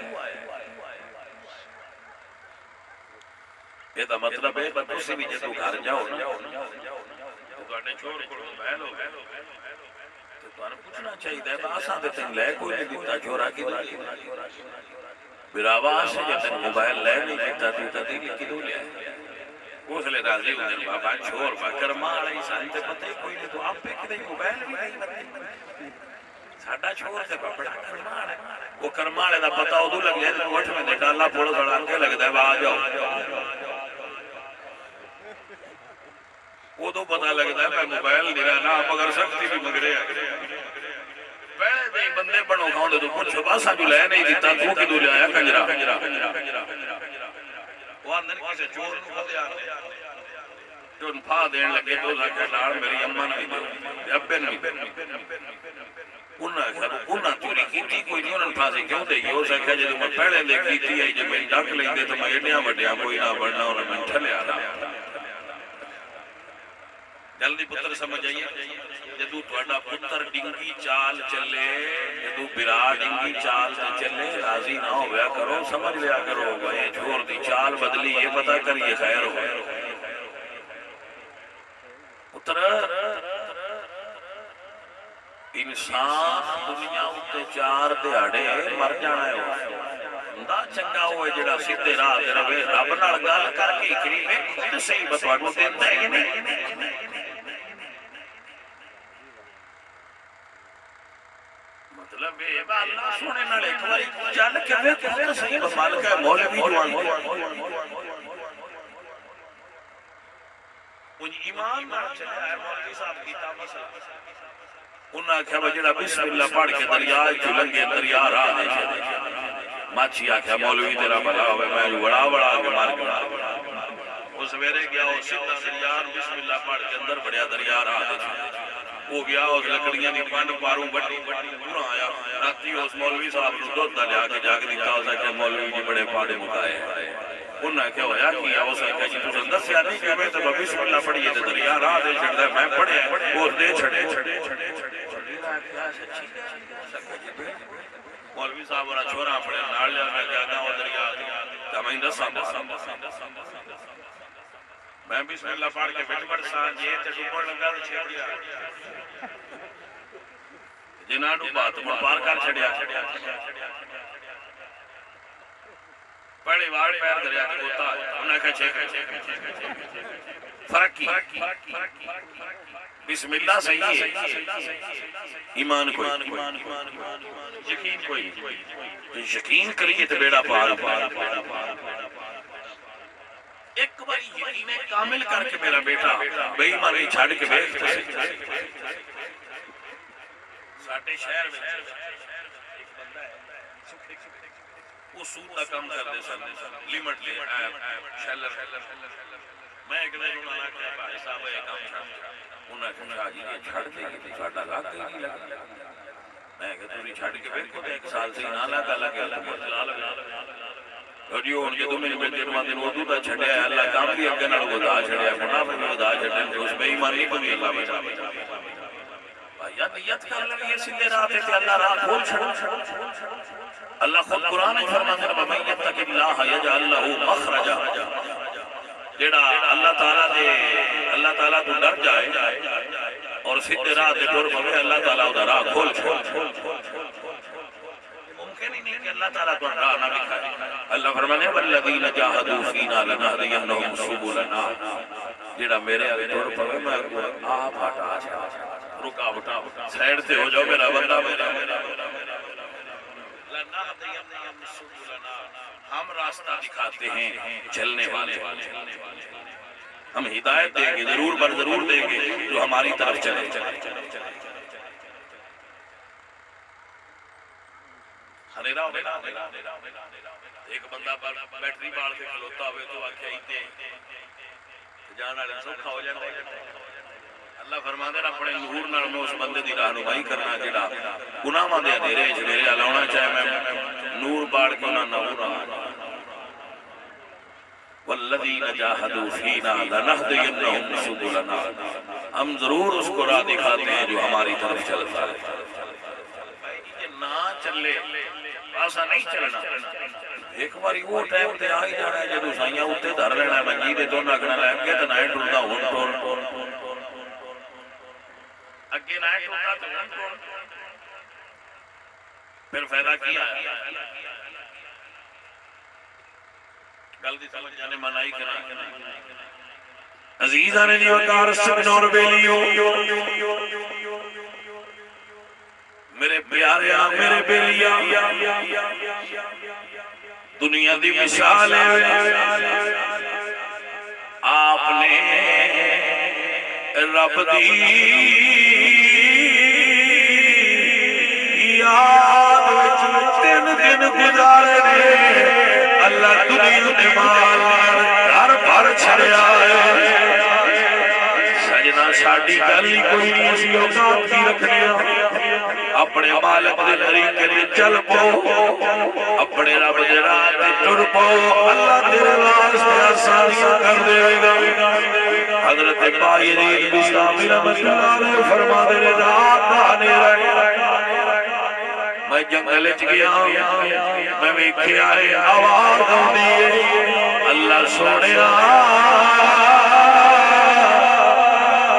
یہ دا مطلب ہے کہ تسی بھی جدو گھر جاؤ نا تو گاڑے چھوڑ کڑو بہن ہو گئے تو تمہیں پوچھنا چاہیے دے باساں دے تن لے کوئی نہیں دیتا چورا کی دا براوا سے جب تن موبائل لے نہیں دیتا تو تدیلی کدو لے اس لیے راضی ہوندے نے بابا چھوڑ با کرما والی سان تے پتہ ہی کوئی نہیں تو آپ پہ کدے موبائل بھی نہیں بندے ساڈا چھوڑ تے بڑا کرما والا وہ کرما والے دا پتہ اودوں لگ جائے تے اٹھ میں ڈالا پھوڑ بڑا کے لگدا ہے آ جاؤ اودوں پتہ لگدا ہے میں موبائل نہیں رہنا مگر سختی بھی مگرے پہلے تے بندے بنو کھاؤندے تو پوچھو باسا جو لے نہیں دیتا تو کدوں لے آیا کنجرا وہ اندر کسے چور نو کھدیا جو پھا دین لگے تو کہ لال میری اماں نے دے ابے نے انہاں چوری کیتی کوئی نہیں انہاں پھانسی کیوں دے گی ہو سکتا جے میں پہلے دے کیتی ہے جے میں ڈک لیندے تو میں ایڈیاں وڈیاں کوئی نہ بڑنا انہاں میں ٹھلیا نا جلدی پتر سمجھ آئیے جدو تھوڑا پتر ڈنگی چال چلے جدو برا ڈنگی چال چلے راضی نہ ہویا کرو سمجھ لیا کرو بھائی چھوڑ دی چال بدلی یہ پتہ کریے خیر ہو پتر انسان دنیا اتے 4 دہاڑے مر جانا ہے بندہ چنگا ہوئے جڑا سیدھے راہ تے رہے رب نال گل کر کے کری ویکھو تے صحیح بتواڈو دیندا ہے کہ نہیں مطلب اے اللہ سونے نال ایک واری چل کے ویکھو تے صحیح مالک ہے مولوی جوان ان ایمان نال چلا ہے مولوی صاحب کیتا مسئلہ انہاں کہا جڑا بسم اللہ پڑھ کے دریا چ لنگے دریا راہ دے چلے ماچھی آکھیا مولوی تیرا بھلا ہوے میں بڑا بڑا کے مار کے وہ سویرے گیا وہ سیدھا دریا بسم اللہ پڑھ کے اندر بڑیا دریا راہ دے چلے وہ گیا اور لکڑیاں دی پانڈ پاروں بڑی پورا آیا راتی اس مولوی صاحب نو دودھ دا لیا کے جا کے دتا اس کہ مولوی جی بڑے پاڑے مکائے انہاں کیا ہویا کیا اس کہ جی تساں دسیا نہیں کہ میں تے بسم اللہ پڑھیے تے دریا راہ دے چھڑدا میں پڑھیا وہ دے چھڑے مولوی صاحب اور چھوڑا اپنے نال لیا کے جانا وہ دریا تے میں دساں میں بسم اللہ پڑھ کے بیٹھ پڑ سا جے تے ڈوبن لگا تے چھڑیا جنا ڈوبا تو پار کر چھڑیا پہلی بار پیر دریا تے ہوتا انہاں کہ چھے فرق کی بسم اللہ صحیح ہے ایمان کوئی یقین کوئی یقین کریے تو بیڑا پار ایک بار یقین کامل کر کے میرا بیٹا بے ایمانی چھاڑ کے بیٹھ ساٹے شہر میں ایک بندہ ہے وہ سود کا کام کر دے سن لیمٹ لے شیلر میں ایک دن انہوں نے کہا بھائی صاحب یہ کام چھاڑ انہوں نے کہا جی یہ چھاڑ دے گی ساڑھا لاکھ ہی نہیں لگا میں کہا توری چھاڑ کے بیٹھ کو 1 سال سے نہ لگا لگا تو مطلع لگا جو ان کے دو میں دن وہاں دن وضو دا چھڑیا ہے اللہ کام بھی اگے نال ودا چھڑیا گناہ بھی ودا چھڑیا ہے اس میں ایمان نہیں بنی اللہ بچا بھائی نیت کر لگی سیدھے راہ تے اللہ راہ کھول چھڑا اللہ خود قرآن فرماتا ہے وَمَن يَتَّقِ اللَّهَ يَجْعَل لَّهُ مَخْرَجًا جیڑا اللہ تعالیٰ تو ڈر جائے اور سیدھے راہ تے ٹر پوے اللہ تعالیٰ دا راہ کھول ممکن ہی نہیں کہ اللہ تعالیٰ تو راہ نہ دکھائے اللہ فرمانے والذین جاہدوا فینا لنہدینہم سبلنا جیڑا میرے آگے ٹر پوے میں آپ ہٹا رکاوٹا سائیڈ سے ہو جاؤ میرا بندہ ہم راستہ دکھاتے ہیں چلنے والے ہم ہدایت دیں گے ضرور دیں گے جو ہماری طرف چلے ایک بندہ بیٹری بال کے کھلوتا ہوئے تو آکھیا ہی جانا سوکھا ہو جاتا ہے اللہ فرماتے ہیں اپنے نور نال میں اس بندے دی رہنمائی کرنا جڑا گناہاں دے اندھیرے وچ میرے لاونا چاہے میں نور باڑ کے انہاں نور والذین جاہدوا فینا لنہدینہم سبلنا ہم ضرور اس کو راہ دکھاتے ہیں جو ہماری طرف چلتا ہے یہ نہ چلے ایسا نہیں چلنا ایک باری وہ ٹائم تے آئی جانا ہے جدو سائیاں اتے دھر لینا ہے منجی دے تو نگنا لگ گیا تو نائے ٹردا ہون ٹور اگے نائے ٹردا تو ہون ٹور پھر فائدہ کیا گل دی سمجھ جانے منائی کرنا عزیزان جی وقار سکن اور بیلیوں میرے پیارے میرے بیلیاں دنیا دی مثال ہے آپ نے رب دی یاد تین دن گزارے نے اللہ دنیا نے مال گھر بھر چھڑیا ہے سجنا ساڑی گلی کوئی نہیں اسی اوقات کی رکھنے اپنے مالک دے طریقے دے چل پو اپنے رب دے راہ تے ٹر پو اللہ تیرے واسطے آسانیاں کر دے گا حضرت باہرین بسلامی رحمت اللہ علیہ فرما دے رات آنے رہے میں جنگل چ گیا میں ویکھیا ہے آواز آندی ہے اللہ سونیا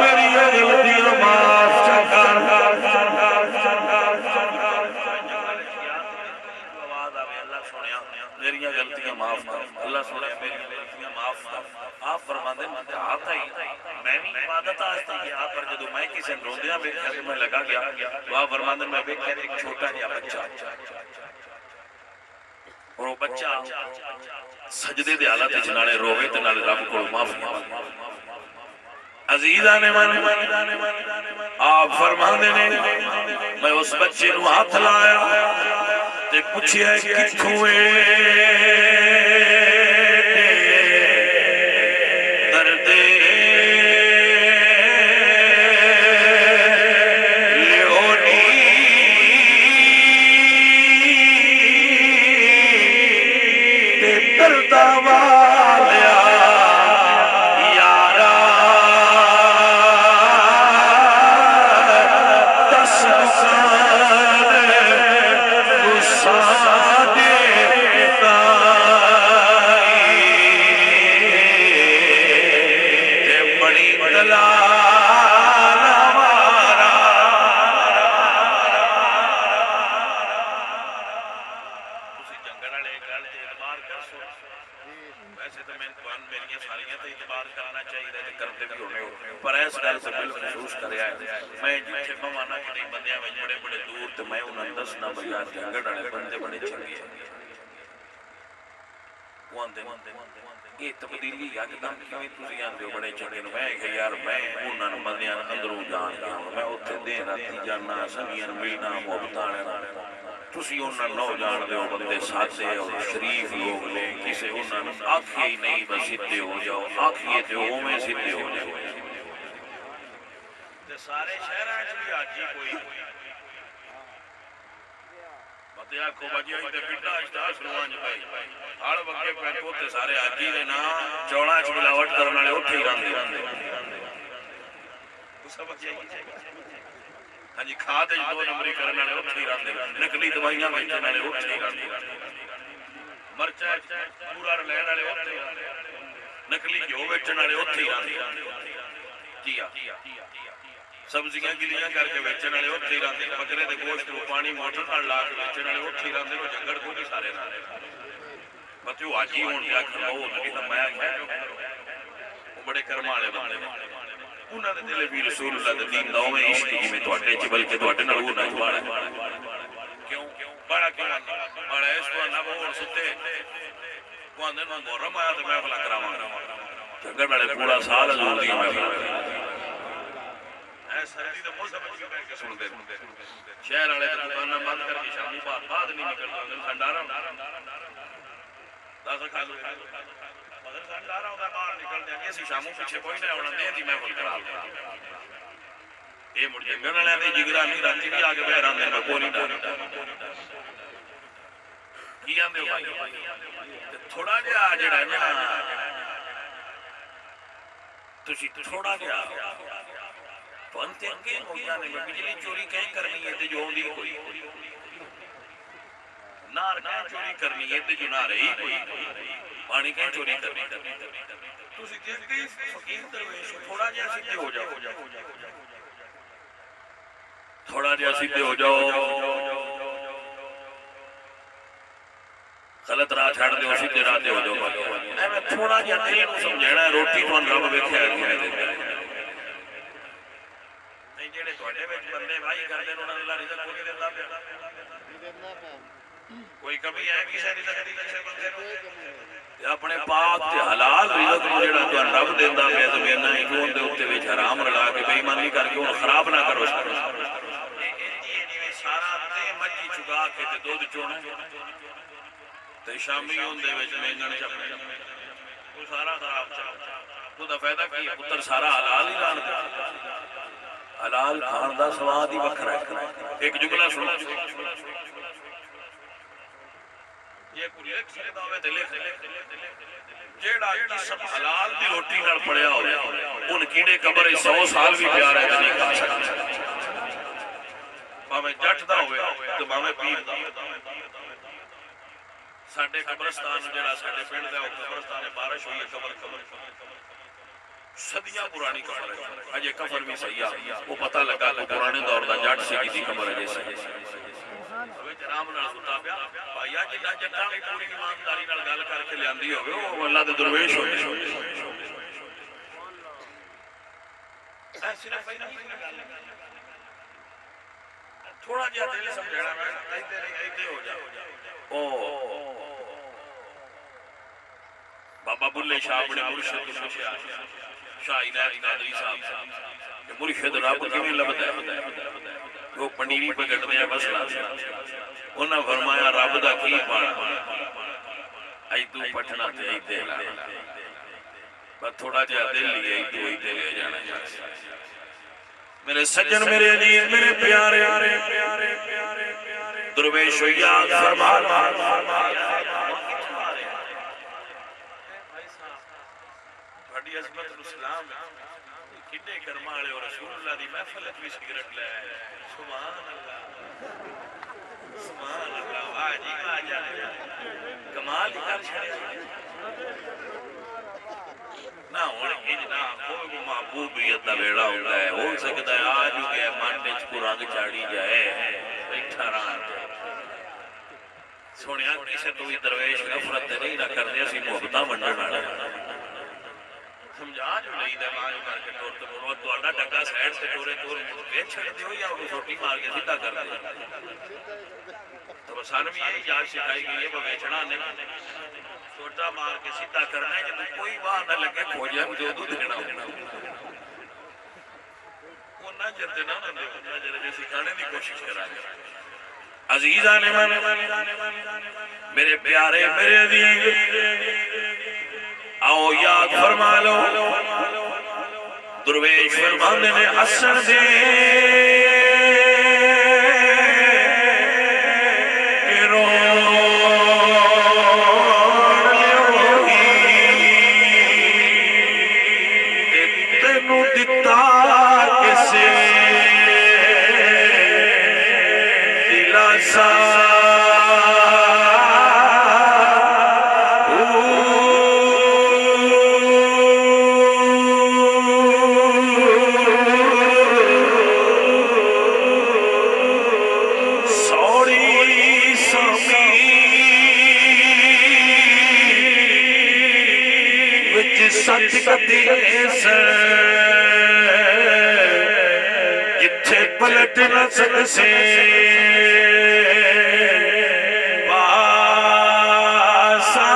میری غلطیاں معاف کر میری غلطیاں معاف کر اللہ سنے میری غلطیاں معاف کر آپ فرماندے میں کہا تھا میں بھی عبادت آستا کیا پر جدو میں کسی روندیاں بیٹھا تو میں لگا گیا وہ فرماندے میں بیٹھا ایک چھوٹا جا بچہ اور وہ بچہ سجدے دے حالت وچ نالے روے تے نالے رب کول معافی عزیزان من آپ فرماندے نے میں اس بچے نو ہاتھ لایا تے پوچھیا کتھوں یہ تبدیلی یکدم کیوں تسی آندے ہو بڑے چنگے نو میں کہ یار میں انہاں نوں بندیاں اندروں جان گیا میں اوتھے دن راتی جانا سنگیاں ملنا محبتاں لینا تسی انہاں نو جان دے ہو بندے سادے اور شریف لوگ نے کسے انہاں نوں آکھے ہی نہیں بس سیدھے ہو جاؤ آکھیے تے اوویں سیدھے ہو جاؤ تے سارے شہراں وچ بھی آج کوئی بتیا کو بجیا تے پنڈا استا سروان بھائی ہڑ وگے پہ کوتے سارے آجی دے نا چوڑا چ ملاوٹ کرن والے اوتھے ہی رہندے سمجھ جائیے ہاں جی کھاد دو نمبری کرن والے اوتھے ہی رہندے نقلی دوائیاں ویچن والے اوتھے ہی رہندے مرچا پورا لین والے اوتھے ہی رہندے نقلی گھیو ویچن والے اوتھے ہی رہندے جی سبزیاں گلیاں کر کے ویچن والے اوتھے ہی رہندے بکرے دے گوشت کو پانی موٹر نال لا کے ویچن والے اوتھے ہی رہندے جنگڑ کو نہیں سارے رہندے بتیو آجی ہون دیا کھلو نہیں تو میں کیا وہ بڑے کرم والے بندے انہاں دے دل بھی رسول اللہ دے دین دا اوویں عشق جی میں تواڈے چ بلکہ تواڈے نال وہ نجوڑ کیوں بڑا کیوں بڑا اس کو نہ بول ستے کو اندر میں محرم آیا تو میں فلا کراواں جنگڑ والے پورا سال حضور دی میں سردی تو موسم اچھی کر کے سن دے شہر والے دکاناں بند کر کے شامی بعد نہیں نکلتا ٹھنڈارا دس کھالو مگر ٹھنڈارا ہوتا باہر نکل دیں گے اسی شاموں پیچھے کوئی نہ ہونا دیں دی محفل کرا یہ مڑ جنگل والے دی جگرا نہیں راتی بھی آگے بہ رہے ہیں کوئی نہیں کی آندے ہو بھائی تھوڑا جہا جڑا نا تسی تھوڑا جہا تو انتے انگے ہو جانے میں بجلی چوری کہیں کرنی ہے جو ہوندی کوئی نار کہیں چوری کرنی ہے جو نہ رہی کوئی پانی کہیں چوری کرنی تسی دیکھتے فقیر درویش تھوڑا جہا سیدھے ہو جاؤ تھوڑا جہا سیدھے ہو جاؤ غلط راہ چھڑ دیو سیدھے راہ تے ہو جاؤ میں تھوڑا جہا دل نوں سمجھانا ہے روٹی تو رب ویکھیا نہیں دیندا نہیں جڑے تواڈے وچ بندے بھائی کردے نے انہاں اللہ رزق کوئی دیندا پیا کوئی کمی ہے کسے رزق دی کسے بندے نوں اپنے پاک تے حلال رزق نوں جڑا تہاڈا رب دیندا پیا تے میرنا ہی کون دے اوتے وچ حرام رلا کے بے ایمانی کر کے انہوں خراب نہ کرو سارا تے مچھی چگا کے تے دودھ چونا تے شامی ہوندے وچ مینگن چپنے وہ سارا خراب چل تو دا فائدہ کی پتر سارا حلال ہی لان دے حلال کھان دا سواد ہی وکھرا ہے ایک جملہ سنو یہ کوئی لکھ سکتا ہوئے تے لکھ جیڑا جسم حلال دی روٹی نال پڑیا ہوئے ان کیڑے قبر 100 سال بھی پیار ہے نہیں کھا سکتا باویں جٹ دا ہوئے تے باویں پیر دا ساڈے قبرستان جڑا ساڈے پنڈ دا قبرستان ہے بارش ہوئی ہے قبر صدیاں پرانی قبر ہے اجے کفر بھی صحیح ہے وہ پتہ لگا کہ پرانے دور دا جٹ سی دی قبر ہے جیسے رام نال ستا پیا بھائیا جنہ جٹاں بھی پوری ایمانداری نال گل کر کے لیاندی ہوے او اللہ دے درویش ہوئے صرف تھوڑا جہا دل سمجھنا میں ایتے ہو جا او بابا بلے شاہ بڑے مرشد شاہ عنایت قادری صاحب کہ مرشد رب کیویں لبدا ہے وہ پنیری پکڑنے ہے مسئلہ انہاں فرمایا رب دا کی پانا ائی تو پٹھنا تے ایتے بس تھوڑا جہا دل لیے ایتے لے جانا میرے سجن میرے عزیز میرے پیارے درویش یاد فرما بڑی عظمت الاسلام کنے کرما والے اور رسول اللہ دی محفل وچ سگریٹ لے سبحان اللہ سبحان اللہ واہ جی واہ جا کمال کر چھڑیا نہ ہن اجنا کوئی محبوبیت دا ویڑا ہوندا ہے ہو سکدا ہے آج کے من وچ کو رنگ چاڑی جائے بیٹھا رہاں سونیا کسے تو درویش نفرت نہیں نہ کرنے اسی محبتاں ونڈن والے سمجھا جو نہیں دے ماں کر کے ٹور تے بولو تہاڈا ڈگا سائیڈ تے ٹورے ٹور ویچ چھڑ دیو یا وہ چھوٹی مار کے سیدھا کر دے تو سانوں بھی یہی یاد سکھائی گئی ہے وہ بیچنا نہیں چھوٹا مار کے سیدھا کرنا ہے جب کوئی باہر نہ لگے کھوجیا مجھے دودھ دینا وہ نہ جلتے نہ جلتے سکھانے کی کوشش کرا گے عزیزان میرے پیارے میرے عزیز آؤ یاد فرما لو درویش فرمانے نے اثر دے تینوں دتا کسے دلاسا سچ کدی جتھے پلٹ نہ سکسے پاسا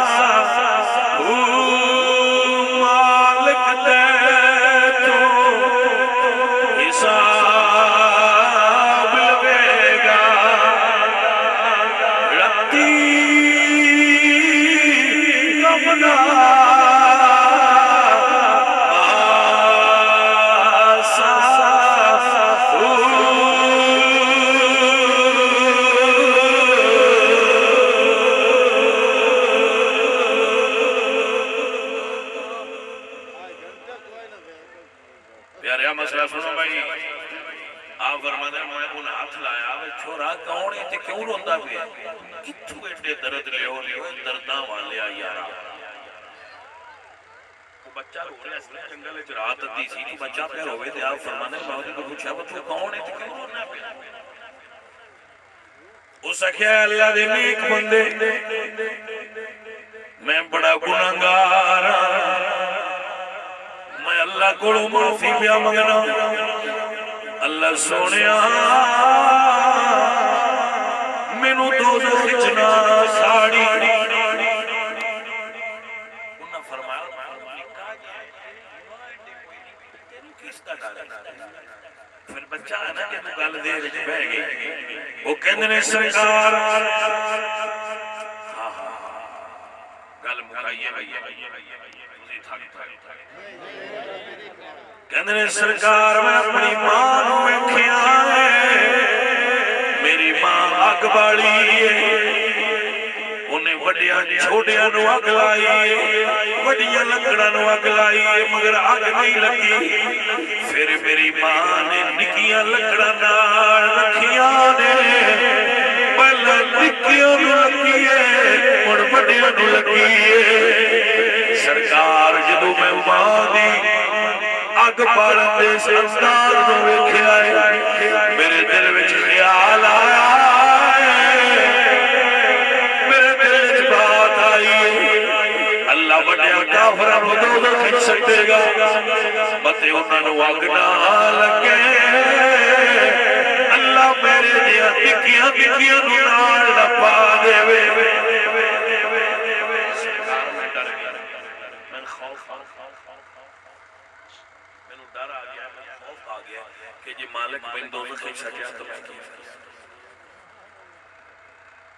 مالک دے تو حساب لوے گا رتی کمنا مسئلہ سنو بھائی آپ فرماتے ہیں میں ان ہاتھ لایا چھوڑا کون ہے تے کیوں روندا پیا کتھوں ایڈے درد لیو درداں والے یارا وہ بچہ رو رہا ہے جنگل وچ رات ادھی سی تو بچہ پہ روے تے آپ فرماتے ہیں میں کو پوچھا وہ کون ہے تے کیوں رونا پیا اس آخیا اللہ دے نیک بندے میں بڑا گناہگار میں اللہ کو معافی پیا منگنا اللہ سونیا مینوں دوزخ کھچنا ساڑی انہاں فرمایا پھر بچہ ہے نا کہ تو گل دے وچ بہ گئی وہ کہندے نے سرکار گل مکائیے کہندے نے سرکار میں اپنی ماں نوں ویکھیا میری ماں اگ بالی انہیں وڈیاں چھوٹیاں نوں اگ لائی وڈیاں لکڑاں نوں اگ لائی مگر اگ نہیں لگی پھر میری ماں نے نکیاں لکڑاں نال رکھیاں نے پہلے نکیاں نوں لگی ہن وڈیاں نوں لگی سرکار جدوں میں ماں دی اگ بالن دے انداز نوں ویکھیا میرے دل وچ خیال آیا اللہ بڑیا کافراں نوں دوزخ کھچ سکے گا متے انہاں نوں اگ نہ لگے اللہ میرے دیاں نکیاں نکیاں نوں نال نہ پا دے سرکار میں ڈر گیا میں خوف مینوں ڈر آ گیا خوف آ گیا کہ جی مالک میں دوزخ کھچ سکیا تو میں کیا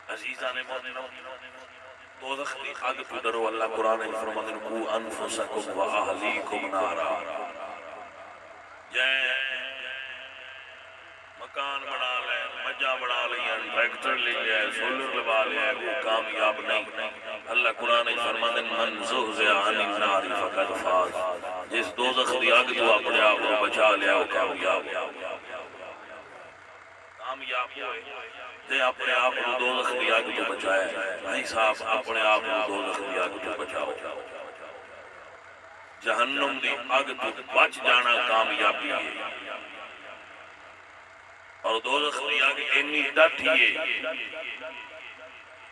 عزیزان مومنو دوزخ دی اگ تو ڈرو اللہ قرآن میں فرماتے ہیں قو انفسکم و اہلیکم نارا جائیں مکان بنا لیں مجھا بنا لیں ٹریکٹر لے لیا سولر لگا لیا وہ کامیاب نہیں اللہ قرآن میں فرماتے ہیں من زحزح عن النار فقد فاز جس دوزخ دی اگ تو اپنے آپ کو بچا لیا وہ کامیاب ہوئے دے اپنے آپ کو دوزخ دی آگ تو بچایا بھائی صاحب اپنے آپ کو دوزخ دی آگ تو بچاؤ جہنم دی آگ تو بچ جانا کامیابی ہے اور دوزخ دی آگ اتنی ڈٹھی ہے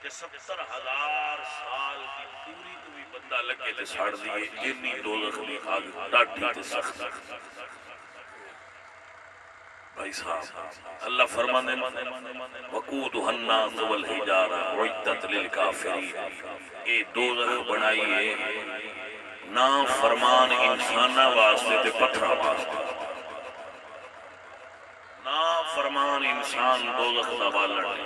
کہ 70,000 سال کی پوری تو بھی بندہ لگے تے ساڑ دیئے اتنی دوزخ دی آگ ڈٹھی تے سخت بھائی صاحب اللہ فرمانے وقودها الناس والحجارہ اعدت للکافرین اے دوزخ بنائی ہے نا فرمان انسانہ واسطے تے پتھرہ واسطے نا فرمان انسان دوزخ دا بالن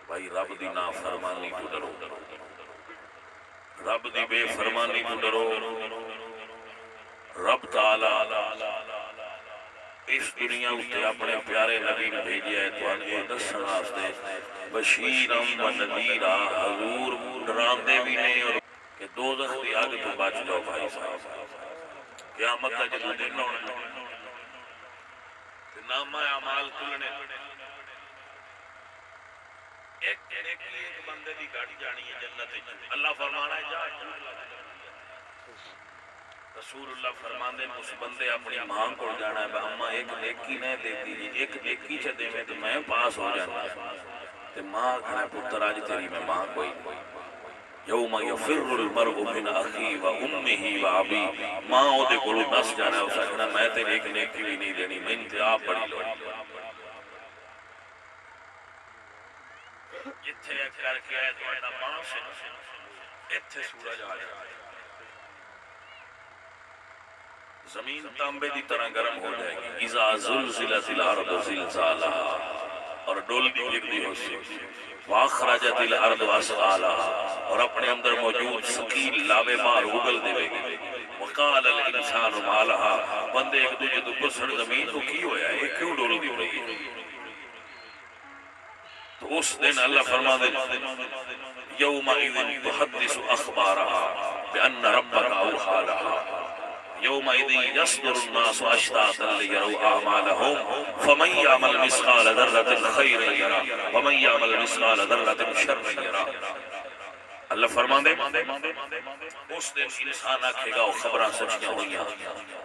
بھائی رب دی نا فرمانی تو ڈرو رب دی بے فرمانی تو ڈرو رب تعالیٰ اس دنیا اتے اپنے پیارے نبی نے بھیجیا ہے تو انہیں دسن واسطے بشیرم و نذیرہ حضور ڈراندے بھی نہیں اور کہ دوزخ دی آگ تو بچ جاؤ بھائی صاحب قیامت کا جدو دن ہونا نامہ اعمال کھلنے ایک بندے دی گاڑی جانی ہے جنت اللہ فرمانا ہے جا رسول اللہ فرمان دے اس بندے اپنی ماں کو جانا ہے اما ایک نیکی نہیں دے دی ایک نیکی چھے دے میں تو میں پاس ہو جانا ہے تے ماں کھڑا پتر آج تیری میں ماں کوئی یوم یفر المرء من اخی و امہ و ابی ماں او دے کولو نس جانا ہے اس کہنا میں تے ایک نیکی بھی نہیں دینی میں انتہا پڑی لو جتھے کر کے آئے تو ایڈا ماں سے اتھے سورج آ جائے زمین تانبے دی طرح گرم ہو جائے گی اذا زلزلت الارض زلزالہا اور ڈول دی گردی ہو سی واخرجت الارض اسقالہا اور اپنے اندر موجود ثقیل لاوے مار اگل دے گی وقال الانسان ما لہا بندے ایک دوجہ تو پسر زمین تو کی ہویا ہے کیوں ڈول دی رہی ہے تو اس دن اللہ فرما دے یومئذ تحدث اخبارہا بان ربک اوحی لہا يومئذ يصدر الناس اشتاتا ليروا اعمالهم فمن يعمل مثقال ذرة خيرا يره ومن يعمل مثقال ذرة شرا يره اللہ فرماندے اس دن انسان آکھے گا وہ خبراں سچیاں ہوئیاں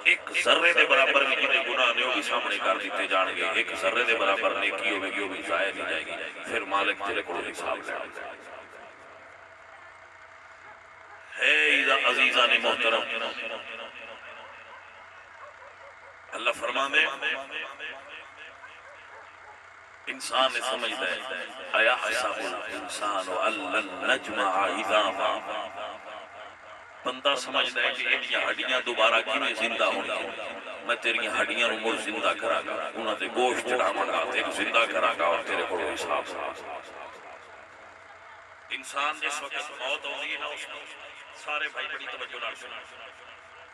ایک ذرے دے برابر بھی جنہیں گناہ نے وہ بھی سامنے کر دیتے جان گے ایک ذرے دے برابر نیکی ہوئے گی وہ بھی ضائع نہیں جائے گی پھر مالک تیرے کو حساب لے ہے عزیزان محترم اللہ فرماندے انسان نے سمجھتا ہے ایا حساب الانسان واللن نجمع عظاما بندہ سمجھتا ہے کہ یہ ہڈیاں دوبارہ کیویں زندہ ہونا میں تیری ہڈیاں نو مڑ زندہ کراں گا انہاں تے گوشت چڑھاواں گا تینوں زندہ کراں گا اور تیرے کول حساب انسان جس وقت موت ہوندی ہے نا اس کو سارے بھائی بڑی توجہ نال سنو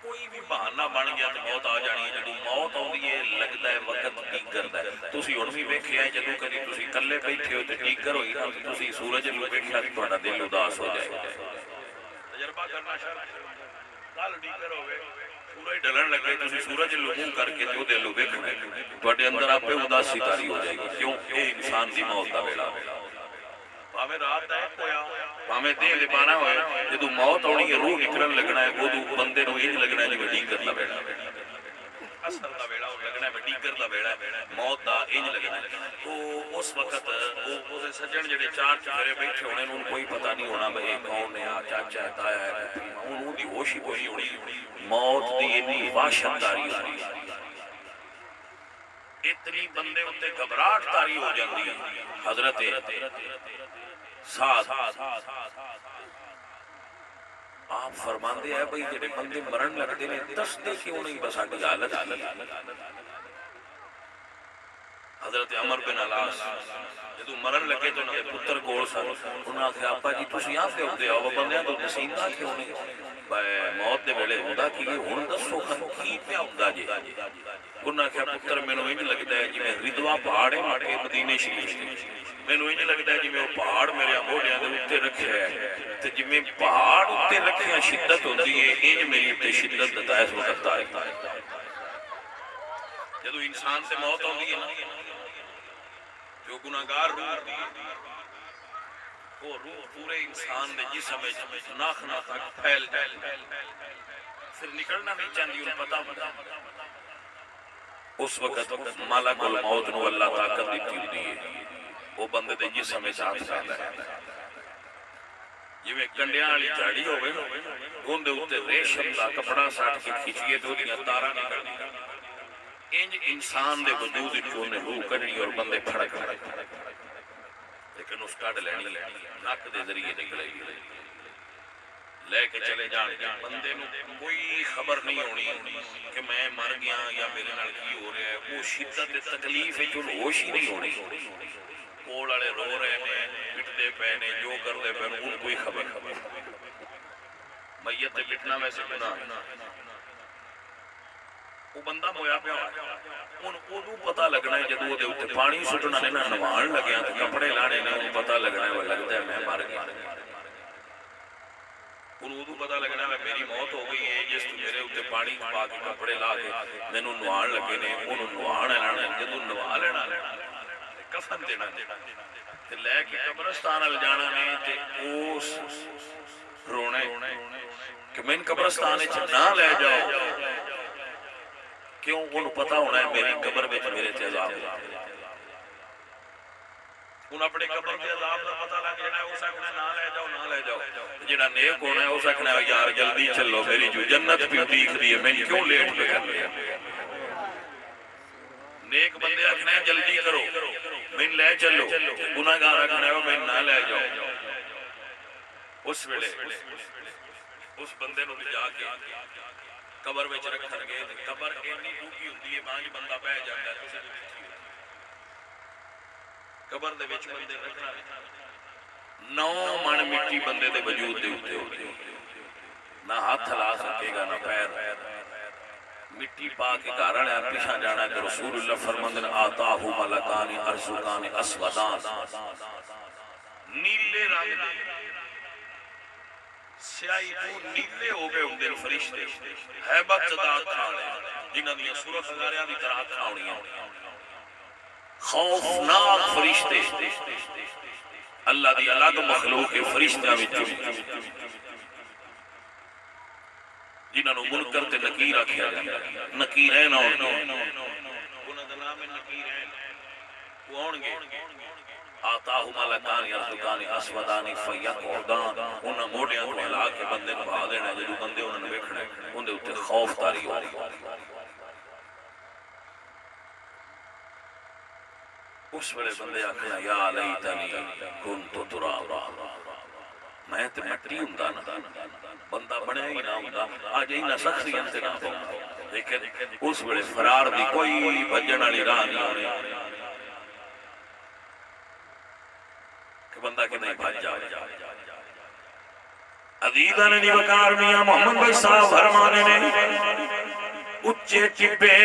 کوئی بھی بہانہ بن گیا تو موت آ جانی ہے جدوں موت آؤندی ہے لگدا ہے وقت ٹھیک کردا ہے تسی ہن بھی ویکھیا ہے جدوں کدی تسی کلے بیٹھے ہو تے ٹھیک کرو ہی نا تسی سورج نوں ویکھیا تے تہاڈا دل اداس ہو جائے تجربہ کرنا شروع کل ٹھیک کروگے سورج ڈلن لگے تسی سورج نوں منہ کر کے تے او دل ویکھنا تہاڈے اندر آپے اداسی تاری ہو جائے گی کیوں اے انسان دی موت دا ویلا پاویں رات دا ایک ہویا پاویں دیر دے 12 ہوئے جدوں موت آنی ہے روح نکلن لگنا ہے اودوں بندے نوں انج لگنا ہے جویں ڈیگر دا ویلا اثر دا ویلا لگنا ہے ڈیگر دا ویلا موت دا انج لگنا ہے تو اس وقت او سجن جڑے چار چفیرے بیٹھے ہونے انہوں کوئی پتہ نہیں ہونا بھئی کون ہے چاچا ہے تایا ہے انہوں دی ہوش ہی کوئی ہونی موت دی اتنی وحشت تاری ہوئی اتنی بندے اتے گھبراہٹ تاری ہو جاندی حضرت ساتھ آپ فرماندے ہیں بھئی جڑے بندے مرن لگتے ہیں دستے کیوں نہیں بس آگی حالت حضرت عمر بن علاس جدو مرن لگے تو انہیں پتر کول سن انہوں نے کہا آپا جی تسی آپ کیوں دے آو بندیاں تو نسیندہ کیوں نہیں موت دے ویلے ہوندا کی ہن دسو کی پیا ہوندا جی انہوں نے کہا پتر مینوں انج لگدا ہے جویں ردوا پہاڑ ہے مدینے شریف مینوں انج لگدا ہے جویں او پہاڑ میرے موڈیاں دے اوتے رکھیا ہے تے جویں پہاڑ اوتے رکھیا شدت ہوندی ہے انج میری تے شدت دتا اس وقت آئے جدو انسان سے موت ہوندی ہے نا جو گناہگار روح دی وہ روح پورے انسان دے جسم وچ ناخنا تک پھیل جائے پھر نکلنا نہیں چاہتی انہیں پتہ ہوتا اس وقت ملک الموت نو اللہ طاقت دیتی ہوتی ہے وہ بندے دے جسم وچ ہاتھ پھیلدا ہے جویں کنڈیاں والی جھاڑی ہوے اون دے اوتے ریشم دا کپڑا ساٹ کے کھچیے تو دیاں تاراں نکلدیاں انج انسان دے وجود وچوں نے روح کڈنی اور بندے پھڑک لیکن اس کڈ لینی نک دے ذریعے نکلے گی لے کے چلے جان بندے نو کوئی خبر نہیں ہونی کہ میں مر گیا یا میرے نال کی ہو رہا ہے وہ شدت تکلیف ہے جو ہوش ہی نہیں ہونی کول والے رو رہے ہیں پٹتے پے نے جو کرتے پے ان کوئی خبر میت پٹنا ویسے گناہ وہ بندہ مویا پیا ان کو پتہ لگنا ہے جدوں دے اوتے پانی سٹنا نے نوان لگیا تے کپڑے لانے نے ان پتہ لگنا ہے لگتا ہے میں مر گیا ان پتہ لگنا ہے میری موت ہو گئی ہے جس میرے اوتے پانی پا کے کپڑے لا کے مینوں نوان لگے نے انہوں نوان لینا جدوں نوا لینا کفن دینا تے لے کے قبرستان ول جانا نے تے اس رونے کہ میں قبرستان وچ نہ لے جاؤ کیوں انہوں پتہ ہونا ہے میری قبر میں میرے تے عذاب ان اپنے قبر کے عذاب کا پتہ لگ جانا ہے اس آکھنا نہ لے جاؤ نہ لے جاؤ جڑا نیک ہونا ہے اس آکھنا یار جلدی چلو میری جو جنت بھی دیکھ دی ہے میں کیوں لیٹ پہ کر لیا نیک بندے آکھنا ہے جلدی کرو میں لے چلو گناہگار آکھنا ہے میں نہ لے جاؤ اس ویلے اس بندے نو جا کے قبر وچ رکھن گے قبر اتنی ڈوگی ہوندی ہے بانج بندہ بہ جاندا ہے قبر دے وچ بندے رکھنا 9 من مٹی بندے دے وجود دے اوتے ہوندی نہ ہاتھ لا سکے گا نہ پیر مٹی پا کے گھر والے پیچھے جانا کہ رسول اللہ فرماندے نے آتاہ ملکان ارزقان اسودان نیلے رنگ دے سیاہی تو نیلے ہو گئے ہوندے فرشتے ہیبت زدہ کھانے جنہاں دی صورت ہزاریاں دی طرح کھاونیاں خوفناک فرشتے اللہ دی الگ مخلوق کے فرشتیاں وچوں جنہاں نوں منکر تے نکیر آکھیا جاندا ہے، نکیرین ہون گے، انہاں دا نام ہے نکیرین، وہ ہون گے آتاہم ملکان یرزقان اسودان فیقعدان، انہاں موڑیاں تو ہلا کے بندے نوں بہا دینا، جدوں بندے انہاں نوں ویکھنا ہے اون دے اوتے خوف طاری ہو اس ویلے بندے آکھنا یا لیتنی کنت ترابا، میں تے مٹی ہوندا نا، بندہ بنیا ہی نہ ہوندا، آج انہاں شخصیت تے نہ ہوندا، لیکن اس ویلے فرار دی کوئی بھجن والی راہ نہیں ہونی کہ بندہ کہ نہیں بھج جائے۔ عزیزاں نے وقار میاں محمد بھائی صاحب فرمانے نے اچے ٹبے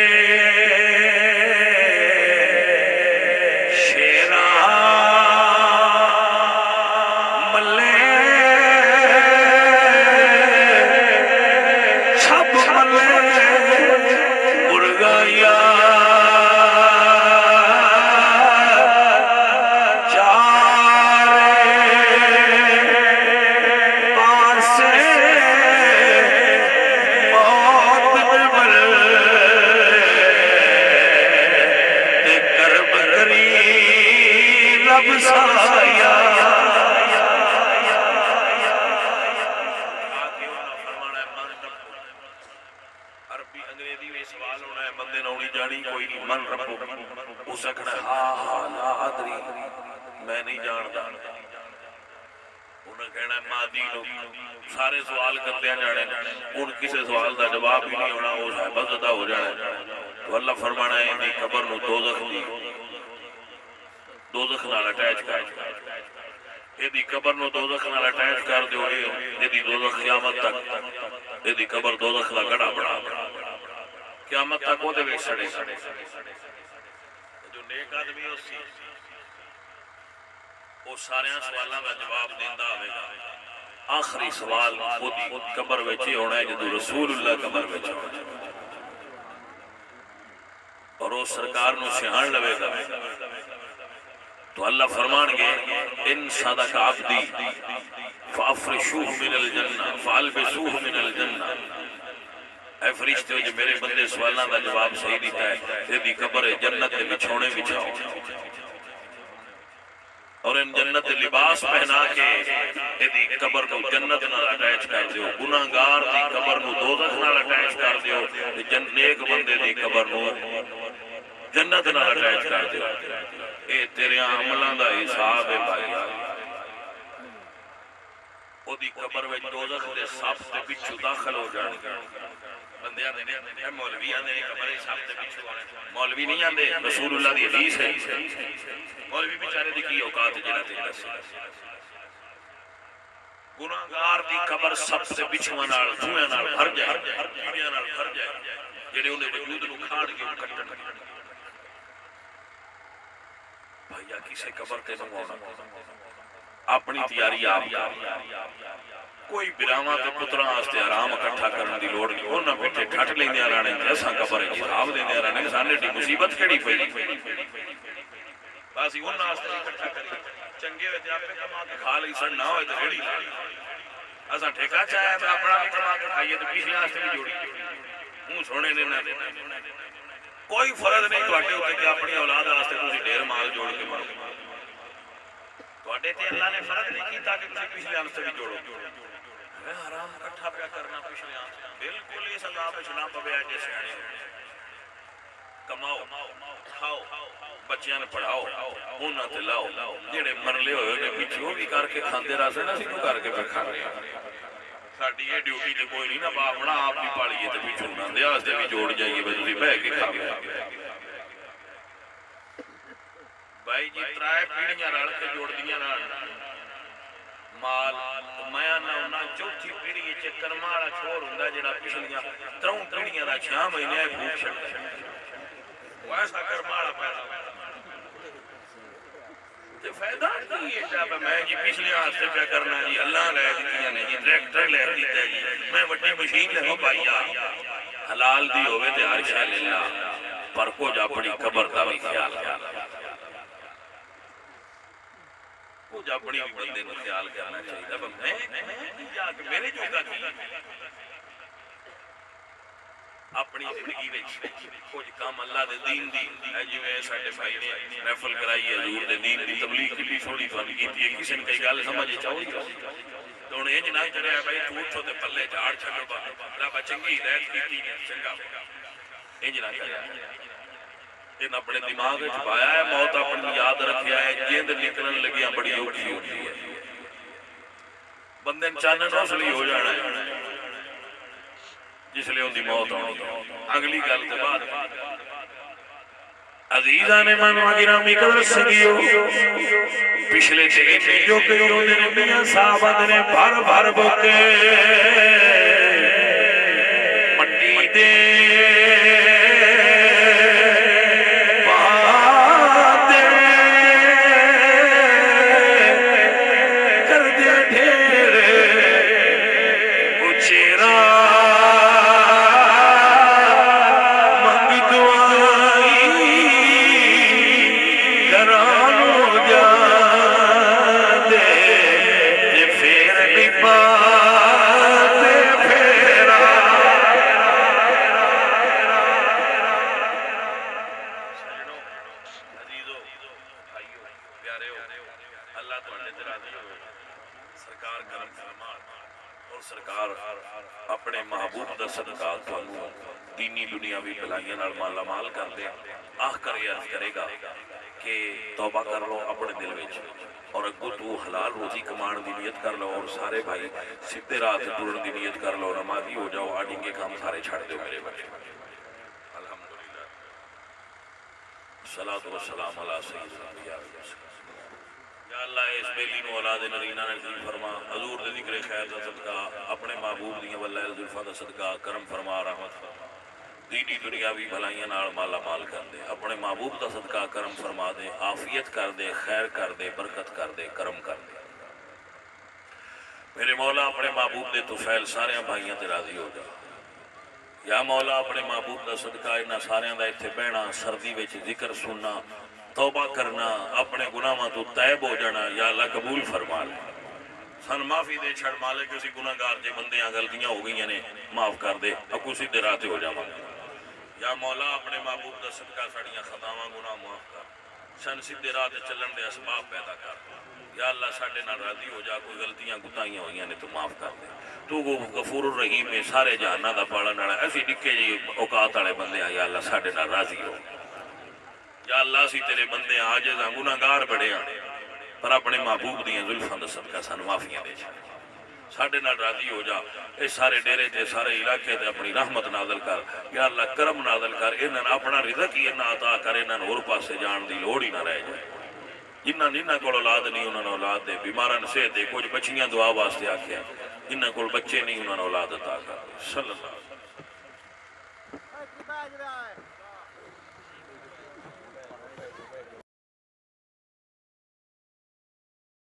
میں نہیں جانتا، انہیں کہنا مادی لوگ سارے سوال کرتے ہیں جانے ان کسی سوال دا جواب ہی نہیں ہونا، وہ صاحبہ زدہ ہو جانے تو اللہ فرمانا ہے انہیں قبر نو دوزخ نال اٹیچ کر ایدی قبر نو دوزخ نال اٹیچ کر دیو، ایدی دوزخ قیامت تک ایدی قبر دوزخ دا گڑا بڑا قیامت تک وہ دے ویک سڑے جو نیک آدمی اسی وہ سارے سوالوں کا جواب دیندہ ہوئے گا۔ آخری سوال خود قبر وچے ہونا ہے جدو رسول اللہ قبر وچے ہونا ہے اور وہ سرکار نو سہان لوے گا تو اللہ فرمان گے ان صدق عبدی فافرشوہ من الجنہ فالبسوہ من الجنہ، اے فرشتے جو میرے بندے سوالوں کا جواب صحیح دیتا ہے تیری قبر جنت کے بچھونے بچھاؤ اور ان جنت لباس پہنا کے ایدی قبر کو جنت نال اٹیچ کر دیو، گناہگار دی قبر نو دوزخ نال اٹیچ کر دیو، نیک بندے دی قبر نو جنت نال اٹیچ کر دیو۔ اے تیرے عملاں دا حساب ہے بھائی، او دی قبر وچ دوزخ دے سب تے پچھو داخل ہو جان بندے آتے ہیں مولوی آتے ہیں قبر سب تے پچھو آنے، مولوی نہیں آتے، رسول اللہ دی حدیث ہے مولوی بیچارے دی کی اوقات جڑا تے دس گناہگار دی قبر سب سے بچھواں نال جوئاں نال بھر جائے، کیڑیاں نال بھر جائے جڑے انہیں وجود نو کھاڑ کے کٹن بھائیا کسے قبر تے نہ ہونا، اپنی تیاری آپ کوئی براواں تے پتراں واسطے آرام اکٹھا کرن دی لوڑ نہیں، انہاں پیچھے ٹھٹ لیندے رہنے اساں قبر حساب دیندے رہنے سانے دی مصیبت کیڑی پئی بس انہاں واسطے اکٹھا کری چنگے ہوئے تے اپنے کما کے کھا لئی سن نہ ہوئے تے ریڑھی اساں ٹھیکا چاہیا تے اپنا بھی کما کے کھائیے تے پچھلے واسطے بھی جوڑی منہ سونے نے نہ کوئی فرض نہیں تواڈے اوتے کہ اپنی اولاد واسطے تسی ڈھیر مال جوڑ کے مرو، تواڈے تے اللہ نے فرض نہیں کیتا کہ تسی پچھلے واسطے بھی جوڑو، حرام اکٹھا پیا کرنا پچھلے بالکل اس عذاب وچ نہ پوے جے سیانے کماؤ کھاؤ بچیاں نے پڑھاؤ انہاں تے لاؤ جڑے مرلے ہوئے نے پیچھے بھی کر کے کھاندے رہ سن اسی کر کے پھر کھا رہے ہیں ساڈی یہ ڈیوٹی تے کوئی نہیں نا باپنا آپ بھی پالیے تے پیچھے نہ دے واسطے بھی جوڑ جائیے بس تسی بہ کے کھا بھائی جی ترائے پیڑیاں رل کے جوڑ دیاں نال مال میں نہ انہاں چوتھی پیڑی چ کرما والا چھوڑ ہوندا جڑا پچھلیاں تروں پیڑیاں دا 6 مہینے بھوک چھڑدا وہ ایسا کرما والا پیدا تے فائدہ نہیں ہے جب میں جی پچھلے واسطے کیا کرنا جی اللہ لے دتیاں نے جی ٹریکٹر لے دیتا جی میں وڈی مشین لے پائیا حلال دی ہوے تے ہر شے لے لا پر کچھ اپنی قبر دا بھی خیال کر کچھ اپنی بھی بندے کو خیال کرنا چاہیے میں میرے جوگا کی اپنی زندگی کچھ کام اللہ دے دین دی جی ساڈے بھائی نے محفل کرائی ہے حضور دے دین دی تبلیغ کی سونی فن کی کسی نے کئی گل سمجھ چاہیے تو ہوں یہ نہ چڑھیا بھائی جھوٹ تے پلے جھاڑ چھڈو رب چنگی ہدایت کی چنگا انج نہ کریا ان اپنے دماغ وچ پایا ہے موت اپنی یاد رکھیا ہے جیند نکلن لگیاں بڑی اوکھی ہوتی ہے بندے چانن اسلی ہو جانا ہے جس لئے ان دی موت ہونی اگلی گل کے بعد عزیزان ایمان گرامی قدر سنگیو پچھلے دن جو کہوں نے میاں صاحب نے بھر بھر بکے مٹی دے اپنے محبوب دا صدقہ دینی دنیاوی بھلائیاں نال مالا مال کر دے آخ کر یاد کرے گا کہ توبہ کر لو اپنے دل وچ اور اگو تو حلال روزی کمان دی نیت کر لو اور سارے بھائی سیدھے راہ تے ٹرن دی نیت کر لو نمازی ہو جاؤ آڈنگے کام سارے چھڑ دو میرے بچے الحمدللہ صلاۃ والسلام علی سیدنا الانبیاء یا اللہ اس بیلی نو اولاد نرینہ نے نصیب فرما حضور دے ذکر خیر دا صدقہ اپنے محبوب دیاں واللہ زلفاں دا صدقہ کرم فرما رحمت فرما دینی دنیاوی بھلائیاں نال مالا مال کر دے اپنے محبوب دا صدقہ کرم فرما دے عافیت کر دے خیر کر دے برکت کر دے کرم کر دے میرے مولا اپنے محبوب دے طفیل سارے بھائیاں تے راضی ہو جا یا مولا اپنے محبوب دا صدقہ انہاں سارے دا ایتھے بہنا سردی وچ ذکر سننا توبہ کرنا اپنے گناہاں تو تائب ہو جانا یا اللہ قبول فرما لے سن معافی دے چھڑ مالے کسی گناہگار جے بندیاں غلطیاں ہو گئی نے معاف کر دے اکو سیدھے راہ تے ہو جاواں یا مولا اپنے محبوب دا صدقہ ساڈیاں خطاواں گناہ معاف کر سن سیدھے راہ تے چلن دے اسباب پیدا کر یا اللہ ساڈے نال راضی ہو جا کوئی غلطیاں گتائیاں ہوئیاں نے تو معاف کر دے تو غفور الرحیم ہے سارے جہاناں دا پالن والا ایسی نکے جی اوقات والے بندے ہیں یا اللہ ساڈے نال راضی ہو یا اللہ سی تیرے بندے عاجز ہیں گناہگار بڑے ہیں پر اپنے محبوب دیاں زلفاں دا صدقہ سانو معافیاں دے ساڈے نال راضی ہو جا اے سارے ڈیرے تے سارے علاقے تے اپنی رحمت نازل کر یا اللہ کرم نازل کر انہاں اپنا رزق ہی انہاں عطا کر انہاں ہور پاسے جان دی لوڑ ہی نہ رہ جائے جنہاں کول اولاد نہیں انہاں نوں اولاد دے بیماراں نوں صحت دے کچھ بچیاں دعا واسطے آکھیا جنہاں کول بچے نہیں انہاں نوں اولاد عطا کر صلی اللہ علیہ وسلم